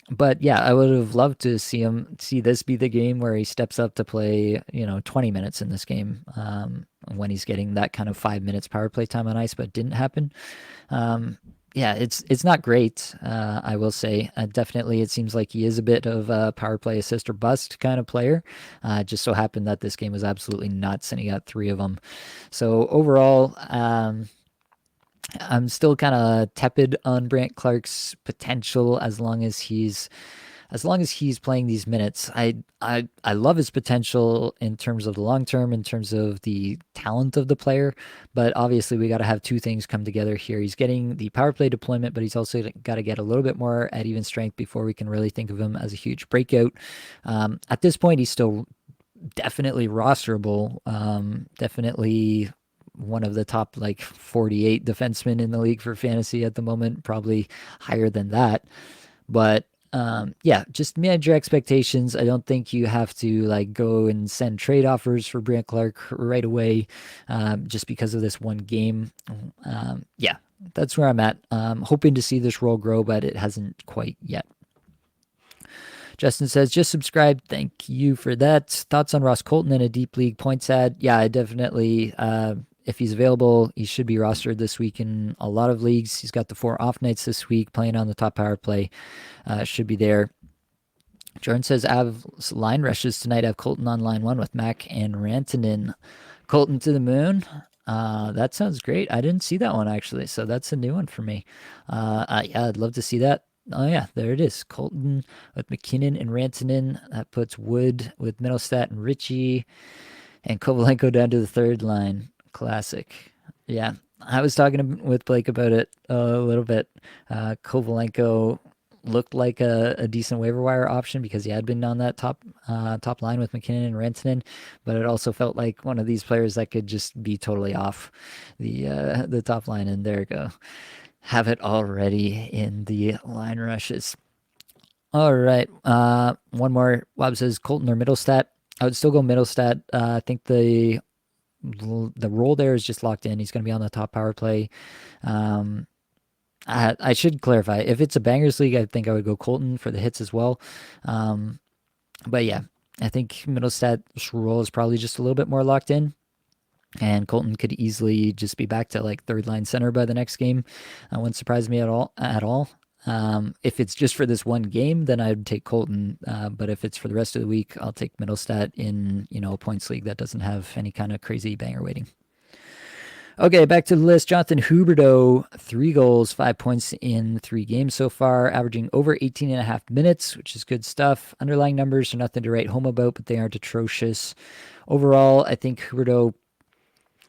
But yeah, I would have loved to see this be the game where he steps up to play, 20 minutes in this game, when he's getting that kind of 5 minutes power play time on ice, but it didn't happen. Yeah, it's not great, I will say. Definitely, it seems like he is a bit of a power play assist or bust kind of player. Just so happened that this game was absolutely nuts, and he got 3 of them. So overall, I'm still kind of tepid on Brandt Clarke's potential as long as he's playing these minutes. I love his potential in terms of the long term, in terms of the talent of the player, but obviously we got to have 2 things come together here. He's getting the power play deployment, but he's also got to get a little bit more at even strength before we can really think of him as a huge breakout. At this point, he's still definitely rosterable. Definitely one of the top like 48 defensemen in the league for fantasy at the moment, probably higher than that. But yeah, just manage your expectations. I don't think you have to like go and send trade offers for Brandt Clarke right away, just because of this one game. Yeah, that's where I'm at. Hoping to see this role grow, but it hasn't quite yet. Justin says, just subscribe. Thank you for that. Thoughts on Ross Colton in a deep league points ad? Yeah, I definitely, if he's available, he should be rostered this week in a lot of leagues. He's got the 4 off nights this week, playing on the top power play. Should be there. Jordan says, Avs line rushes tonight. I have Colton on line 1 with Mac and Rantanen. Colton to the moon. That sounds great. I didn't see that one actually, so that's a new one for me. Yeah, I'd love to see that. Oh yeah, there it is. Colton with McKinnon and Rantanen. That puts Wood with Middlestat and Ritchie, and Kovalenko down to the 3rd line. Classic. Yeah, I was talking with Blake about it a little bit. Kovalenko looked like a decent waiver wire option because he had been on that top line with McKinnon and Rantanen, but it also felt like one of these players that could just be totally off the top line. And there you go, have it already in the line rushes. All right. One more. Wob says Colton or Middlestat. I would still go Middlestat. I think the role there is just locked in. He's going to be on the top power play. Um, I should clarify. If it's a bangers league, I think I would go Colton for the hits as well. Um, but yeah, I think Middlestat's role is probably just a little bit more locked in. And Colton could easily just be back to like third line center by the next game. Wouldn't surprise me at all. At all. If it's just for this one game, then I'd take Colton. But if it's for the rest of the week, I'll take Middlestat in a points league that doesn't have any kind of crazy banger waiting. Okay, back to the list. Jonathan Huberdeau, 3 goals, 5 points in 3 games so far, averaging over 18 and a half minutes, which is good stuff. Underlying numbers are nothing to write home about, but they aren't atrocious. Overall, I think Huberdeau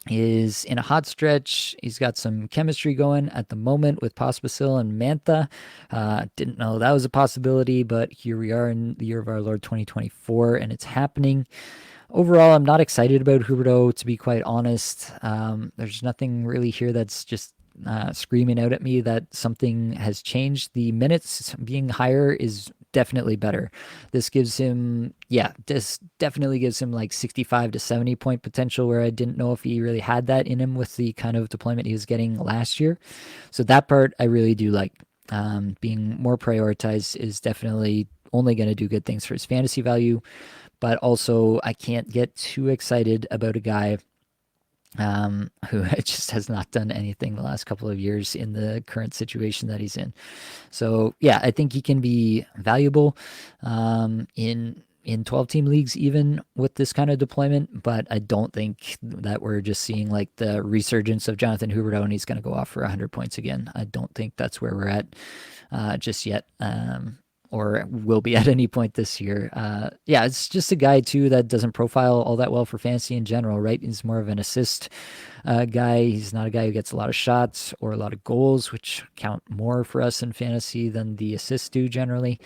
is in a hot stretch. He's got some chemistry going at the moment with Pospisil and Mantha. Didn't know that was a possibility, but here we are in the year of our Lord 2024, and it's happening. Overall, I'm not excited about Huberdeau, to be quite honest. There's nothing really here that's just screaming out at me that something has changed. The minutes being higher is definitely better. This definitely gives him like 65 to 70 point potential, where I didn't know if he really had that in him with the kind of deployment he was getting last year. So that part I really do like. Being more prioritized is definitely only going to do good things for his fantasy value. But also, I can't get too excited about a guy who just has not done anything the last couple of years in the current situation that he's in. So yeah, I think he can be valuable in 12 team leagues even with this kind of deployment, but I don't think that we're just seeing like the resurgence of Jonathan Huberdeau and he's going to go off for 100 points again. I don't think that's where we're at just yet. Or will be at any point this year. Yeah, it's just a guy too that doesn't profile all that well for fantasy in general, right? He's more of an assist guy. He's not a guy who gets a lot of shots or a lot of goals, which count more for us in fantasy than the assists do generally.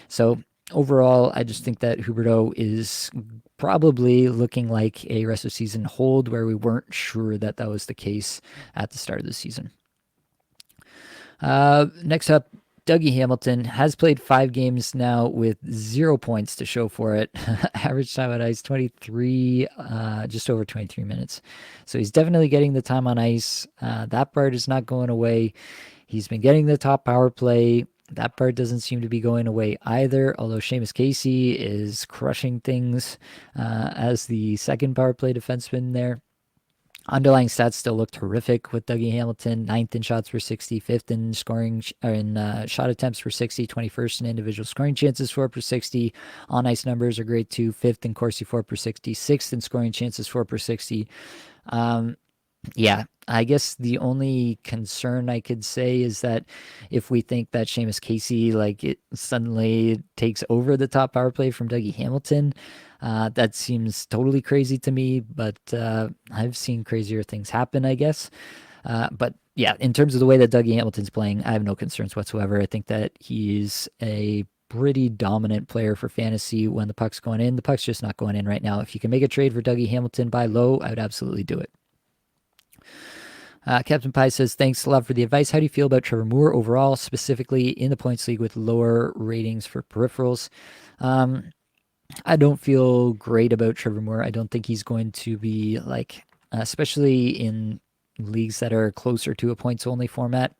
So overall, I just think that Huberdeau is probably looking like a rest of season hold where we weren't sure that that was the case at the start of the season. Next up, Dougie Hamilton has played 5 games now with 0 points to show for it. Average time on ice 23, just over 23 minutes. So he's definitely getting the time on ice. That part is not going away. He's been getting the top power play. That part doesn't seem to be going away either, although Seamus Casey is crushing things as the second power play defenseman there. Underlying stats still look terrific with Dougie Hamilton, 9th in shots per 60, 5th in scoring or in shot attempts per 60, 21st in individual scoring chances for per 60. On ice numbers are great too, 5th in Corsi for per 60, 6th in scoring chances for per 60. Yeah, I guess the only concern I could say is that if we think that Seamus Casey like it suddenly takes over the top power play from Dougie Hamilton, that seems totally crazy to me. But I've seen crazier things happen, I guess. But yeah, in terms of the way that Dougie Hamilton's playing, I have no concerns whatsoever. I think that he's a pretty dominant player for fantasy when the puck's going in. The puck's just not going in right now. If you can make a trade for Dougie Hamilton by low, I would absolutely do it. Captain Pie says, thanks a lot for the advice. How do you feel about Trevor Moore overall, specifically in the points league with lower ratings for peripherals? I don't feel great about Trevor Moore. I don't think he's going to be like, especially in leagues that are closer to a points only format.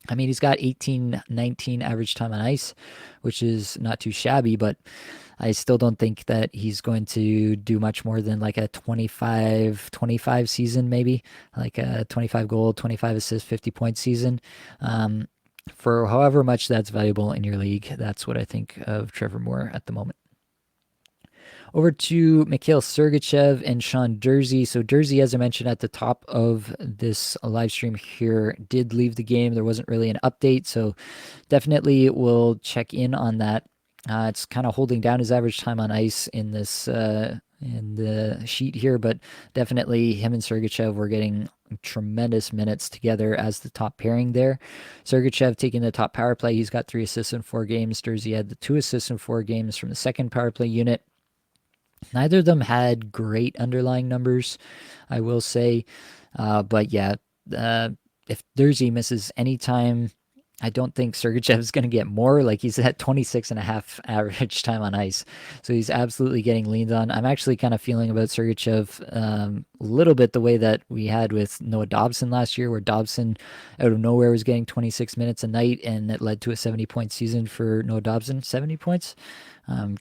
I mean, he's got 18-19 average time on ice, which is not too shabby, but I still don't think that he's going to do much more than like a 25 season, maybe like a 25 goal, 25 assist, 50 point season. For however much that's valuable in your league, that's what I think of Trevor Moore at the moment. Over to Mikhail Sergachev and Sean Durzi. So Durzi, as I mentioned at the top of this live stream here, did leave the game. There wasn't really an update, so definitely we'll check in on that. It's kind of holding down his average time on ice in this in the sheet here, but definitely him and Sergachev were getting tremendous minutes together as the top pairing there. Sergachev taking the top power play. He's got 3 assists in 4 games. Durzi had the 2 assists in 4 games from the second power play unit. Neither of them had great underlying numbers, I will say. But yeah, if Durzi misses any time I don't think Sergachev's going to get more. Like he's at 26 and a half average time on ice. So he's absolutely getting leaned on. I'm actually kind of feeling about Sergachev a little bit the way that we had with Noah Dobson last year, where Dobson out of nowhere was getting 26 minutes a night and it led to a 70-point season for Noah Dobson. 70 points?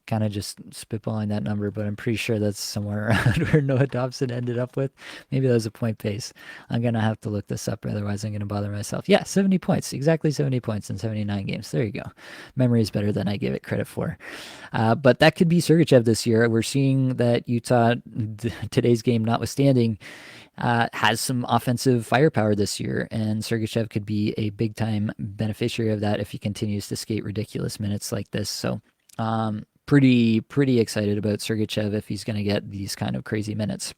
Kind of just spitballing that number, but I'm pretty sure that's somewhere around where Noah Dobson ended up with. Maybe that was a point base. I'm going to have to look this up, otherwise I'm going to bother myself. Yeah, 70 points. Exactly 70 points in 79 games. There you go. Memory is better than I give it credit for. But that could be Sergachev this year. We're seeing that Utah, today's game notwithstanding, has some offensive firepower this year, and Sergachev could be a big time beneficiary of that if he continues to skate ridiculous minutes like this. So, pretty excited about Sergachev if he's going to get these kind of crazy minutes.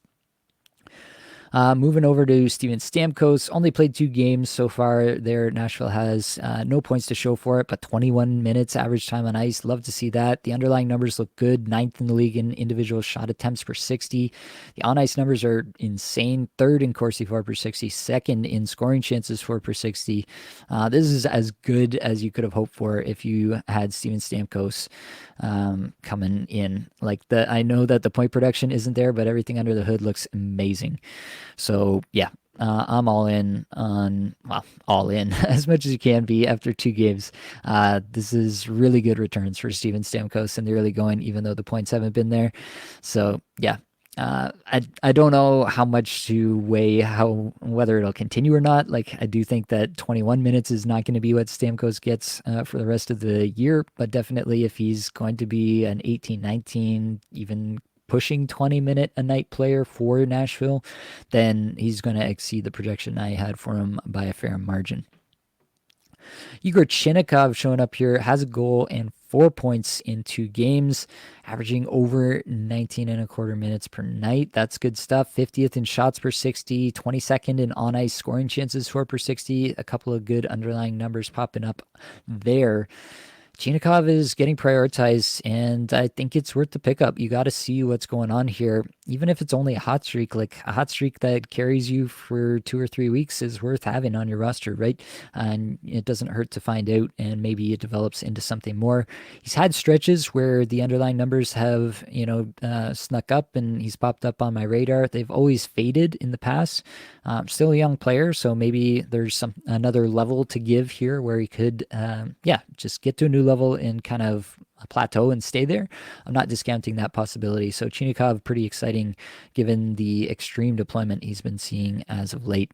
Moving over to Steven Stamkos, only played 2 games so far there. Nashville has no points to show for it, but 21 minutes average time on ice. Love to see that. The underlying numbers look good. 9th in the league in individual shot attempts per 60. The on ice numbers are insane. 3rd in Corsi for per 60. 2nd in scoring chances for per 60. This is as good as you could have hoped for if you had Steven Stamkos coming in. I know that the point production isn't there, but everything under the hood looks amazing. So yeah, I'm all in all in as much as you can be after 2 games. This is really good returns for Steven Stamkos in the early going, even though the points haven't been there. So yeah, I don't know how much to weigh whether it'll continue or not. Like I do think that 21 minutes is not going to be what Stamkos gets for the rest of the year, but definitely if he's going to be an 18, 19, even pushing 20-minute a night player for Nashville, then he's going to exceed the projection I had for him by a fair margin. Igor Chinnikov showing up here, has a goal and 4 points in 2 games, averaging over 19 and a quarter minutes per night. That's good stuff. 50th in shots per 60, 22nd in on ice scoring chances for per 60. A couple of good underlying numbers popping up there. Chinnikov is getting prioritized, and I think it's worth the pickup. You got to see what's going on here. Even if it's only a hot streak, like a hot streak that carries you for 2 or 3 weeks is worth having on your roster, right? And it doesn't hurt to find out, and maybe it develops into something more. He's had stretches where the underlying numbers have, snuck up, and he's popped up on my radar. They've always faded in the past. Still a young player, so maybe there's another level to give here where he could, just get to a new level and kind of a plateau and stay there. I'm not discounting that possibility. So Chinnikov, pretty exciting given the extreme deployment he's been seeing as of late.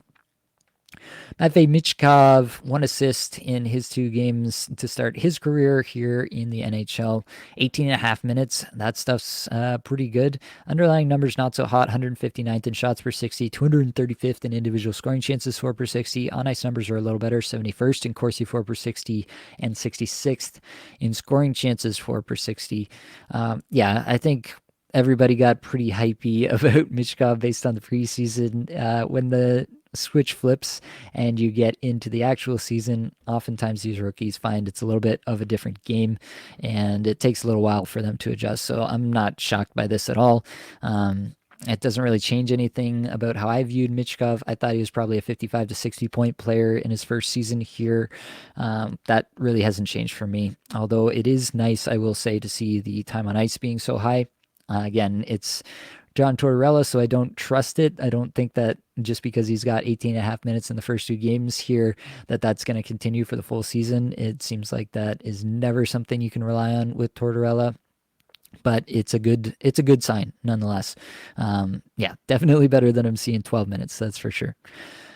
Matvei Michkov, 1 assist in his 2 games to start his career here in the NHL. 18 and a half minutes. That stuff's pretty good. Underlying numbers not so hot. 159th in shots per 60, 235th in individual scoring chances for per 60. On ice numbers are a little better. 71st in Corsi for per 60 and 66th in scoring chances for per 60. I think everybody got pretty hypey about Michkov based on the preseason. When the switch flips and you get into the actual season, oftentimes these rookies find it's a little bit of a different game and it takes a little while for them to adjust. So I'm not shocked by this at all. It doesn't really change anything about how I viewed Michkov. I thought he was probably a 55 to 60 point player in his first season here. That really hasn't changed for me. Although it is nice, I will say, to see the time on ice being so high. Again, it's John Tortorella, so I don't trust it. I don't think that just because he's got 18 and a half minutes in the first 2 games here, that's going to continue for the full season. It seems like that is never something you can rely on with Tortorella. But it's a good sign nonetheless. Definitely better than I'm seeing 12 minutes, that's for sure.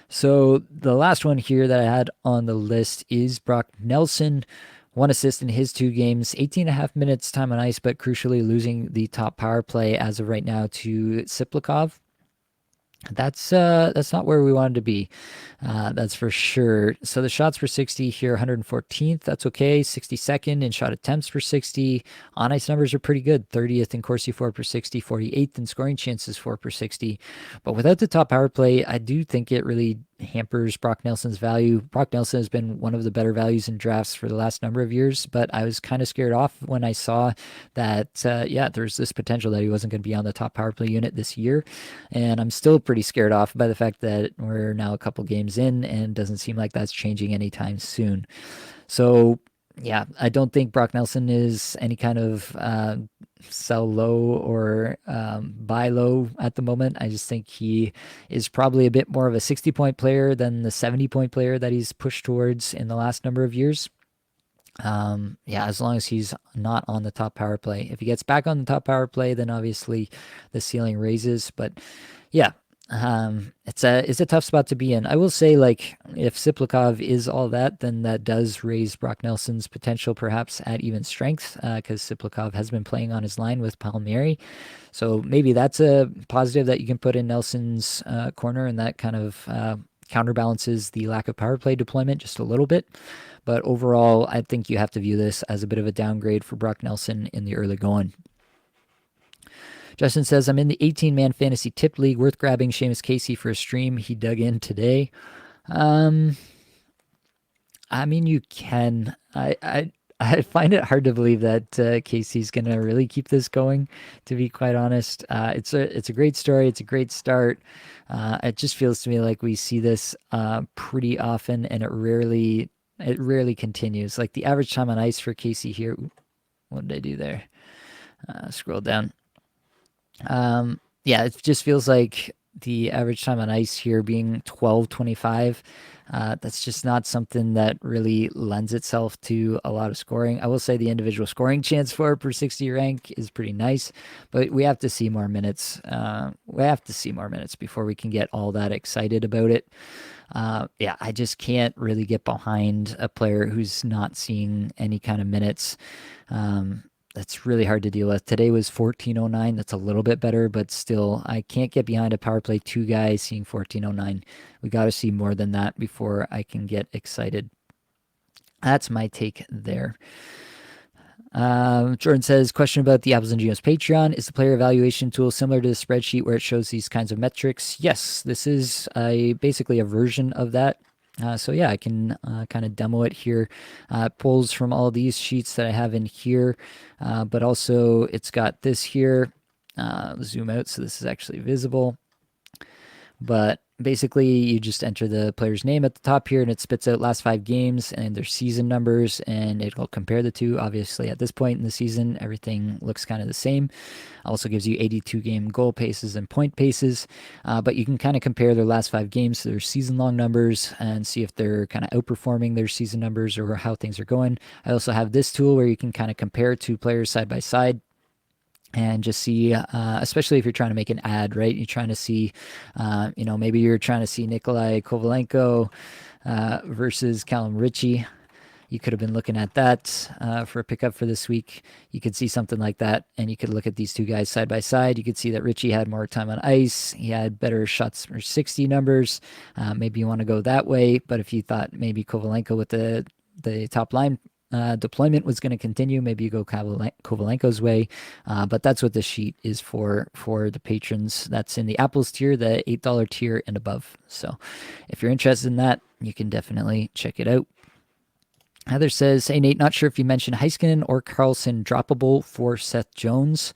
So the last one here that I had on the list is Brock Nelson. 1 assist in his 2 games, 18 and a half minutes time on ice, but crucially losing the top power play as of right now to Siplikov. That's not where we wanted to be. That's for sure. So the shots per 60 here, 114th. That's okay. 62nd in shot attempts per 60. On ice numbers are pretty good. 30th in Corsi for per 60, 48th in scoring chances for per 60. But without the top power play, I do think it really hampers Brock Nelson's value. Brock Nelson has been one of the better values in drafts for the last number of years, but I was kind of scared off when I saw that, yeah, there's this potential that he wasn't going to be on the top power play unit this year. And I'm still pretty scared off by the fact that we're now a couple games in and doesn't seem like that's changing anytime soon. So, yeah, I don't think Brock Nelson is any kind of sell low or buy low at the moment. I just think he is probably a bit more of a 60-point player than the 70-point player that he's pushed towards in the last number of years. Yeah, as long as he's not on the top power play. If he gets back on the top power play, then obviously the ceiling raises. But yeah, it's a tough spot to be in. I will say, like, if Siplikov is all that, then that does raise Brock Nelson's potential perhaps at even strength, because Siplikov has been playing on his line with Palmieri. So maybe that's a positive that you can put in Nelson's corner, and that kind of counterbalances the lack of power play deployment just a little bit. But overall, I think you have to view this as a bit of a downgrade for Brock Nelson in the early going. Justin says, I'm in the 18-man fantasy tip league. Worth grabbing Seamus Casey for a stream. He dug in today. I mean, you can. I find it hard to believe that Casey's going to really keep this going, to be quite honest. It's a great story. It's a great start. It just feels to me like we see this pretty often, and it rarely continues. Like the average time on ice for Casey here. What did I do there? Scroll down. Yeah, it just feels like the average time on ice here being 12:25. That's just not something that really lends itself to a lot of scoring. I will say the individual scoring chance for per 60 rank is pretty nice, but we have to see more minutes. We have to see more minutes before we can get all that excited about it. Yeah, I just can't really get behind a player who's not seeing any kind of minutes. That's really hard to deal with. Today was 14:09. That's a little bit better, but still, I can't get behind a power play 2 guy seeing 14:09. We got to see more than that before I can get excited. That's my take there. Jordan says, question about the Apples and Genos Patreon. Is the player evaluation tool similar to the spreadsheet where it shows these kinds of metrics? Yes, this is basically a version of that. So yeah, I can kind of demo it here. It pulls from all these sheets that I have in here, but also it's got this here. Zoom out so this is actually visible. But basically, you just enter the player's name at the top here, and it spits out last 5 games and their season numbers, and it will compare the two. Obviously, at this point in the season, everything looks kind of the same. Also gives you 82 game goal paces and point paces, but you can kind of compare their last 5 games to their season-long numbers and see if they're kind of outperforming their season numbers or how things are going. I also have this tool where you can kind of compare 2 players side by side and just see, especially if you're trying to make an ad, right? You're trying to see, maybe you're trying to see Nikolai Kovalenko versus Callum Ritchie. You could have been looking at that for a pickup for this week. You could see something like that, and you could look at these 2 guys side by side. You could see that Ritchie had more time on ice. He had better shots for 60 numbers. Maybe you want to go that way, but if you thought maybe Kovalenko with the top line deployment was going to continue, maybe you go Kovalenko's way, but that's what the sheet is for the patrons. That's in the Apples tier, the $8 tier and above. So if you're interested in that, you can definitely check it out. Heather says, hey Nate, not sure if you mentioned Heiskanen or Carlson droppable for Seth Jones.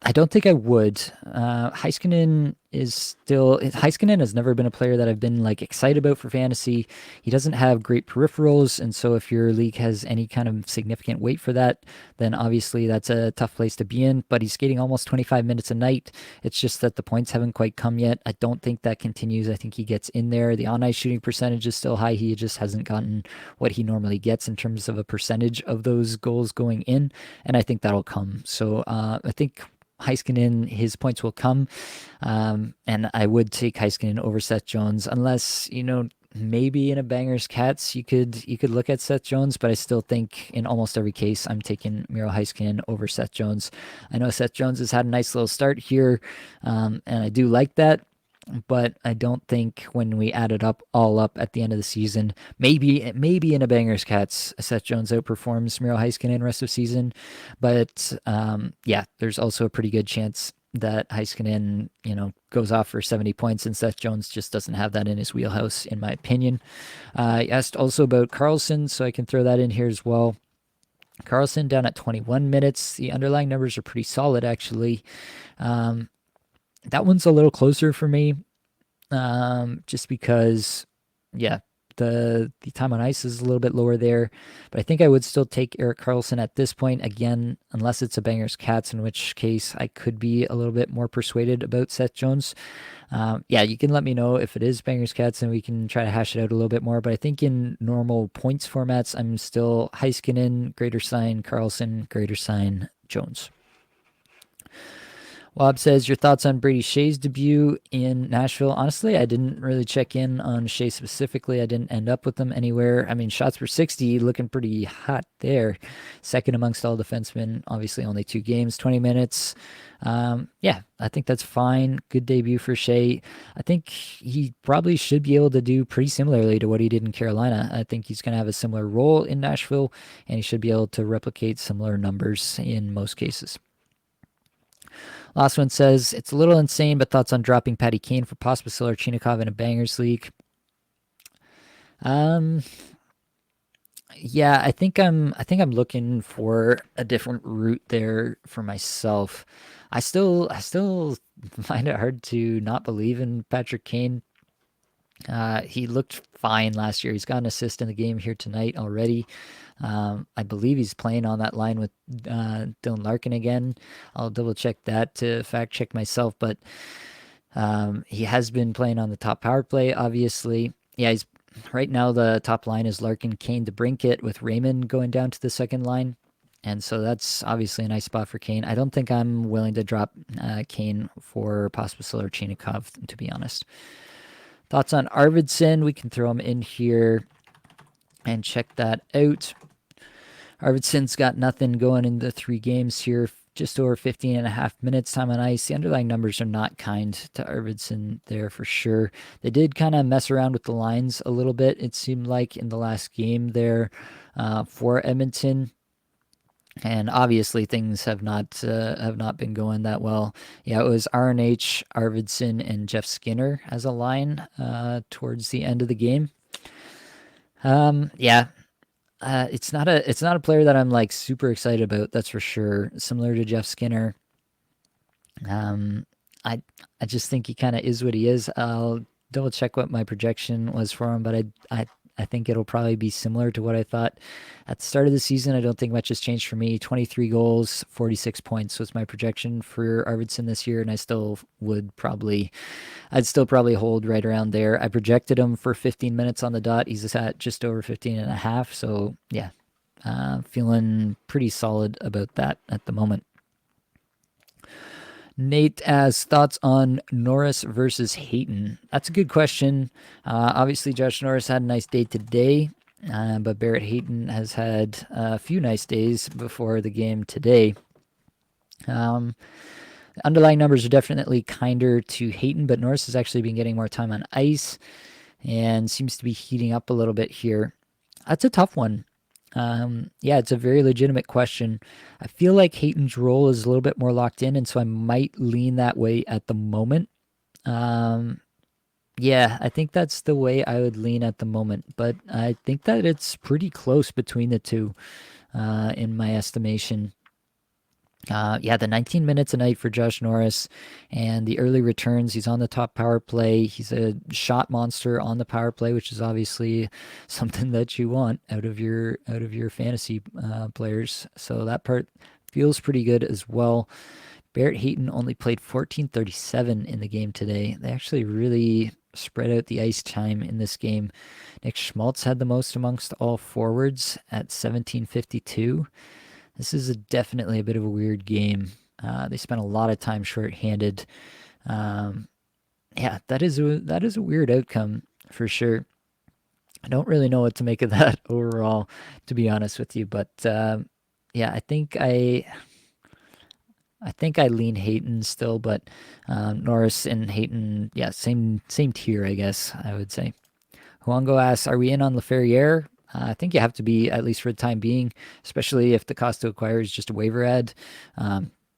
I don't think I would. Heiskanen has never been a player that I've been like excited about for fantasy. He doesn't have great peripherals, and so if your league has any kind of significant weight for that, then obviously that's a tough place to be in. But he's skating almost 25 minutes a night. It's just that the points haven't quite come yet. I don't think that continues. I think he gets in there. The on-ice shooting percentage is still high. He just hasn't gotten what he normally gets in terms of a percentage of those goals going in, and I think that'll come. So I think Heiskanen, his points will come, and I would take Heiskanen over Seth Jones, unless maybe in a Bangers Cats you could look at Seth Jones, but I still think in almost every case I'm taking Miro Heiskanen over Seth Jones. I know Seth Jones has had a nice little start here, and I do like that. But I don't think when we add it all up at the end of the season, maybe in a Bangers Cats, Seth Jones outperforms Miro Heiskanen rest of season. But yeah, there's also a pretty good chance that Heiskanen, goes off for 70 points, and Seth Jones just doesn't have that in his wheelhouse, in my opinion. I asked also about Carlson, so I can throw that in here as well. Carlson down at 21 minutes. The underlying numbers are pretty solid, actually. That one's a little closer for me, just because, yeah, the time on ice is a little bit lower there, but I think I would still take Erik Karlsson at this point, again, unless it's a Bangers Cats, in which case I could be a little bit more persuaded about Seth Jones. Yeah, you can let me know if it is Bangers Cats and we can try to hash it out a little bit more, but I think in normal points formats, I'm still Heiskanen, greater sign, Karlsson, greater sign, Jones. Wob says, your thoughts on Brady Shea's debut in Nashville? Honestly, I didn't really check in on Shea specifically. I didn't end up with them anywhere. I mean, shots per 60, looking pretty hot there. Second amongst all defensemen, obviously only 2 games, 20 minutes. Yeah, I think that's fine. Good debut for Shea. I think he probably should be able to do pretty similarly to what he did in Carolina. I think he's going to have a similar role in Nashville, and he should be able to replicate similar numbers in most cases. Last one says, it's a little insane, but thoughts on dropping Patty Kane for Pospisil or Chinakhov in a Bangers League? Yeah, I think I'm looking for a different route there for myself. I still find it hard to not believe in Patrick Kane. He looked fine last year. He's got an assist in the game here tonight already. I believe he's playing on that line with Dylan Larkin again. I'll double check that to fact check myself, but he has been playing on the top power play, obviously. Yeah, he's right now the top line is Larkin, Kane, DeBrincat, with Raymond going down to the second line. And so that's obviously a nice spot for Kane. I don't think I'm willing to drop Kane for Pospisil or Chinakhov, to be honest. Thoughts on Arvidsson? We can throw him in here and check that out. Arvidsson's got nothing going in the 3 games here, just over 15 and a half minutes time on ice. The underlying numbers are not kind to Arvidsson there for sure. They did kind of mess around with the lines a little bit, it seemed like, in the last game there for Edmonton. And obviously things have not been going that well. Yeah, it was RNH, Arvidsson, and Jeff Skinner as a line towards the end of the game. Yeah, it's not a player that I'm like super excited about. That's for sure. Similar to Jeff Skinner. I just think he kind of is what he is. I'll double check what my projection was for him, but I think it'll probably be similar to what I thought at the start of the season. I don't think much has changed for me. 23 goals, 46 points was my projection for Arvidsson this year, and I'd still probably hold right around there. I projected him for 15 minutes on the dot. He's at just over 15 and a half. So yeah, feeling pretty solid about that at the moment. Nate has thoughts on Norris versus Hayton. That's a good question. Obviously, Josh Norris had a nice day today, but Barrett Hayton has had a few nice days before the game today. Underlying numbers are definitely kinder to Hayton, but Norris has actually been getting more time on ice and seems to be heating up a little bit here. That's a tough one. Yeah, it's a very legitimate question. I feel like Hayton's role is a little bit more locked in, and so I might lean that way at the moment. Yeah, I think that's the way I would lean at the moment, but I think that it's pretty close between the two, in my estimation. Yeah, the 19 minutes a night for Josh Norris and the early returns. He's on the top power play. He's a shot monster on the power play, which is obviously something that you want out of your fantasy players. So that part feels pretty good as well. Barrett Hayton only played 14:37 in the game today. They actually really spread out the ice time in this game. Nick Schmaltz had the most amongst all forwards at 17:52. This is definitely a bit of a weird game. They spent a lot of time shorthanded. Yeah, that is a weird outcome for sure. I don't really know what to make of that overall, to be honest with you. But yeah, I think I lean Hayton still, but Norris and Hayton, yeah, same tier, I guess I would say. Huango asks, are we in on LaFerriere? I think you have to be, at least for the time being, especially if the cost to acquire is just a waiver ad.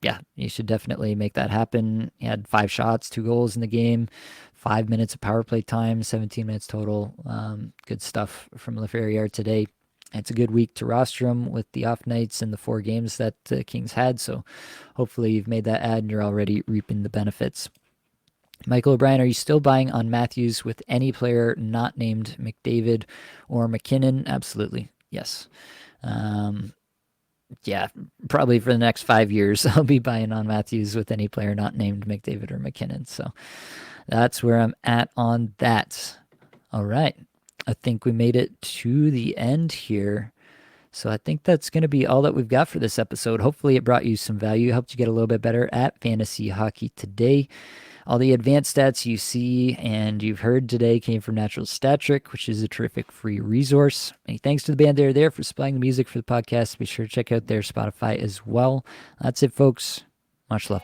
yeah, you should definitely make that happen. He had 5 shots, 2 goals in the game, 5 minutes of power play time, 17 minutes total. Good stuff from Laferriere today. It's a good week to roster him with the off nights and the 4 games that Kings had. So hopefully you've made that ad and you're already reaping the benefits. Michael O'Brien, are you still buying on Matthews with any player not named McDavid or McKinnon? Absolutely. Yes. Um, yeah, probably for the next 5 years, I'll be buying on Matthews with any player not named McDavid or McKinnon. So that's where I'm at on that. All right. I think we made it to the end here. So I think that's going to be all that we've got for this episode. Hopefully, it brought you some value, helped you get a little bit better at fantasy hockey today. All the advanced stats you see and you've heard today came from Natural Stat Trick, which is a terrific free resource. Many thanks to the band there for supplying the music for the podcast. Be sure to check out their Spotify as well. That's it, folks. Much love.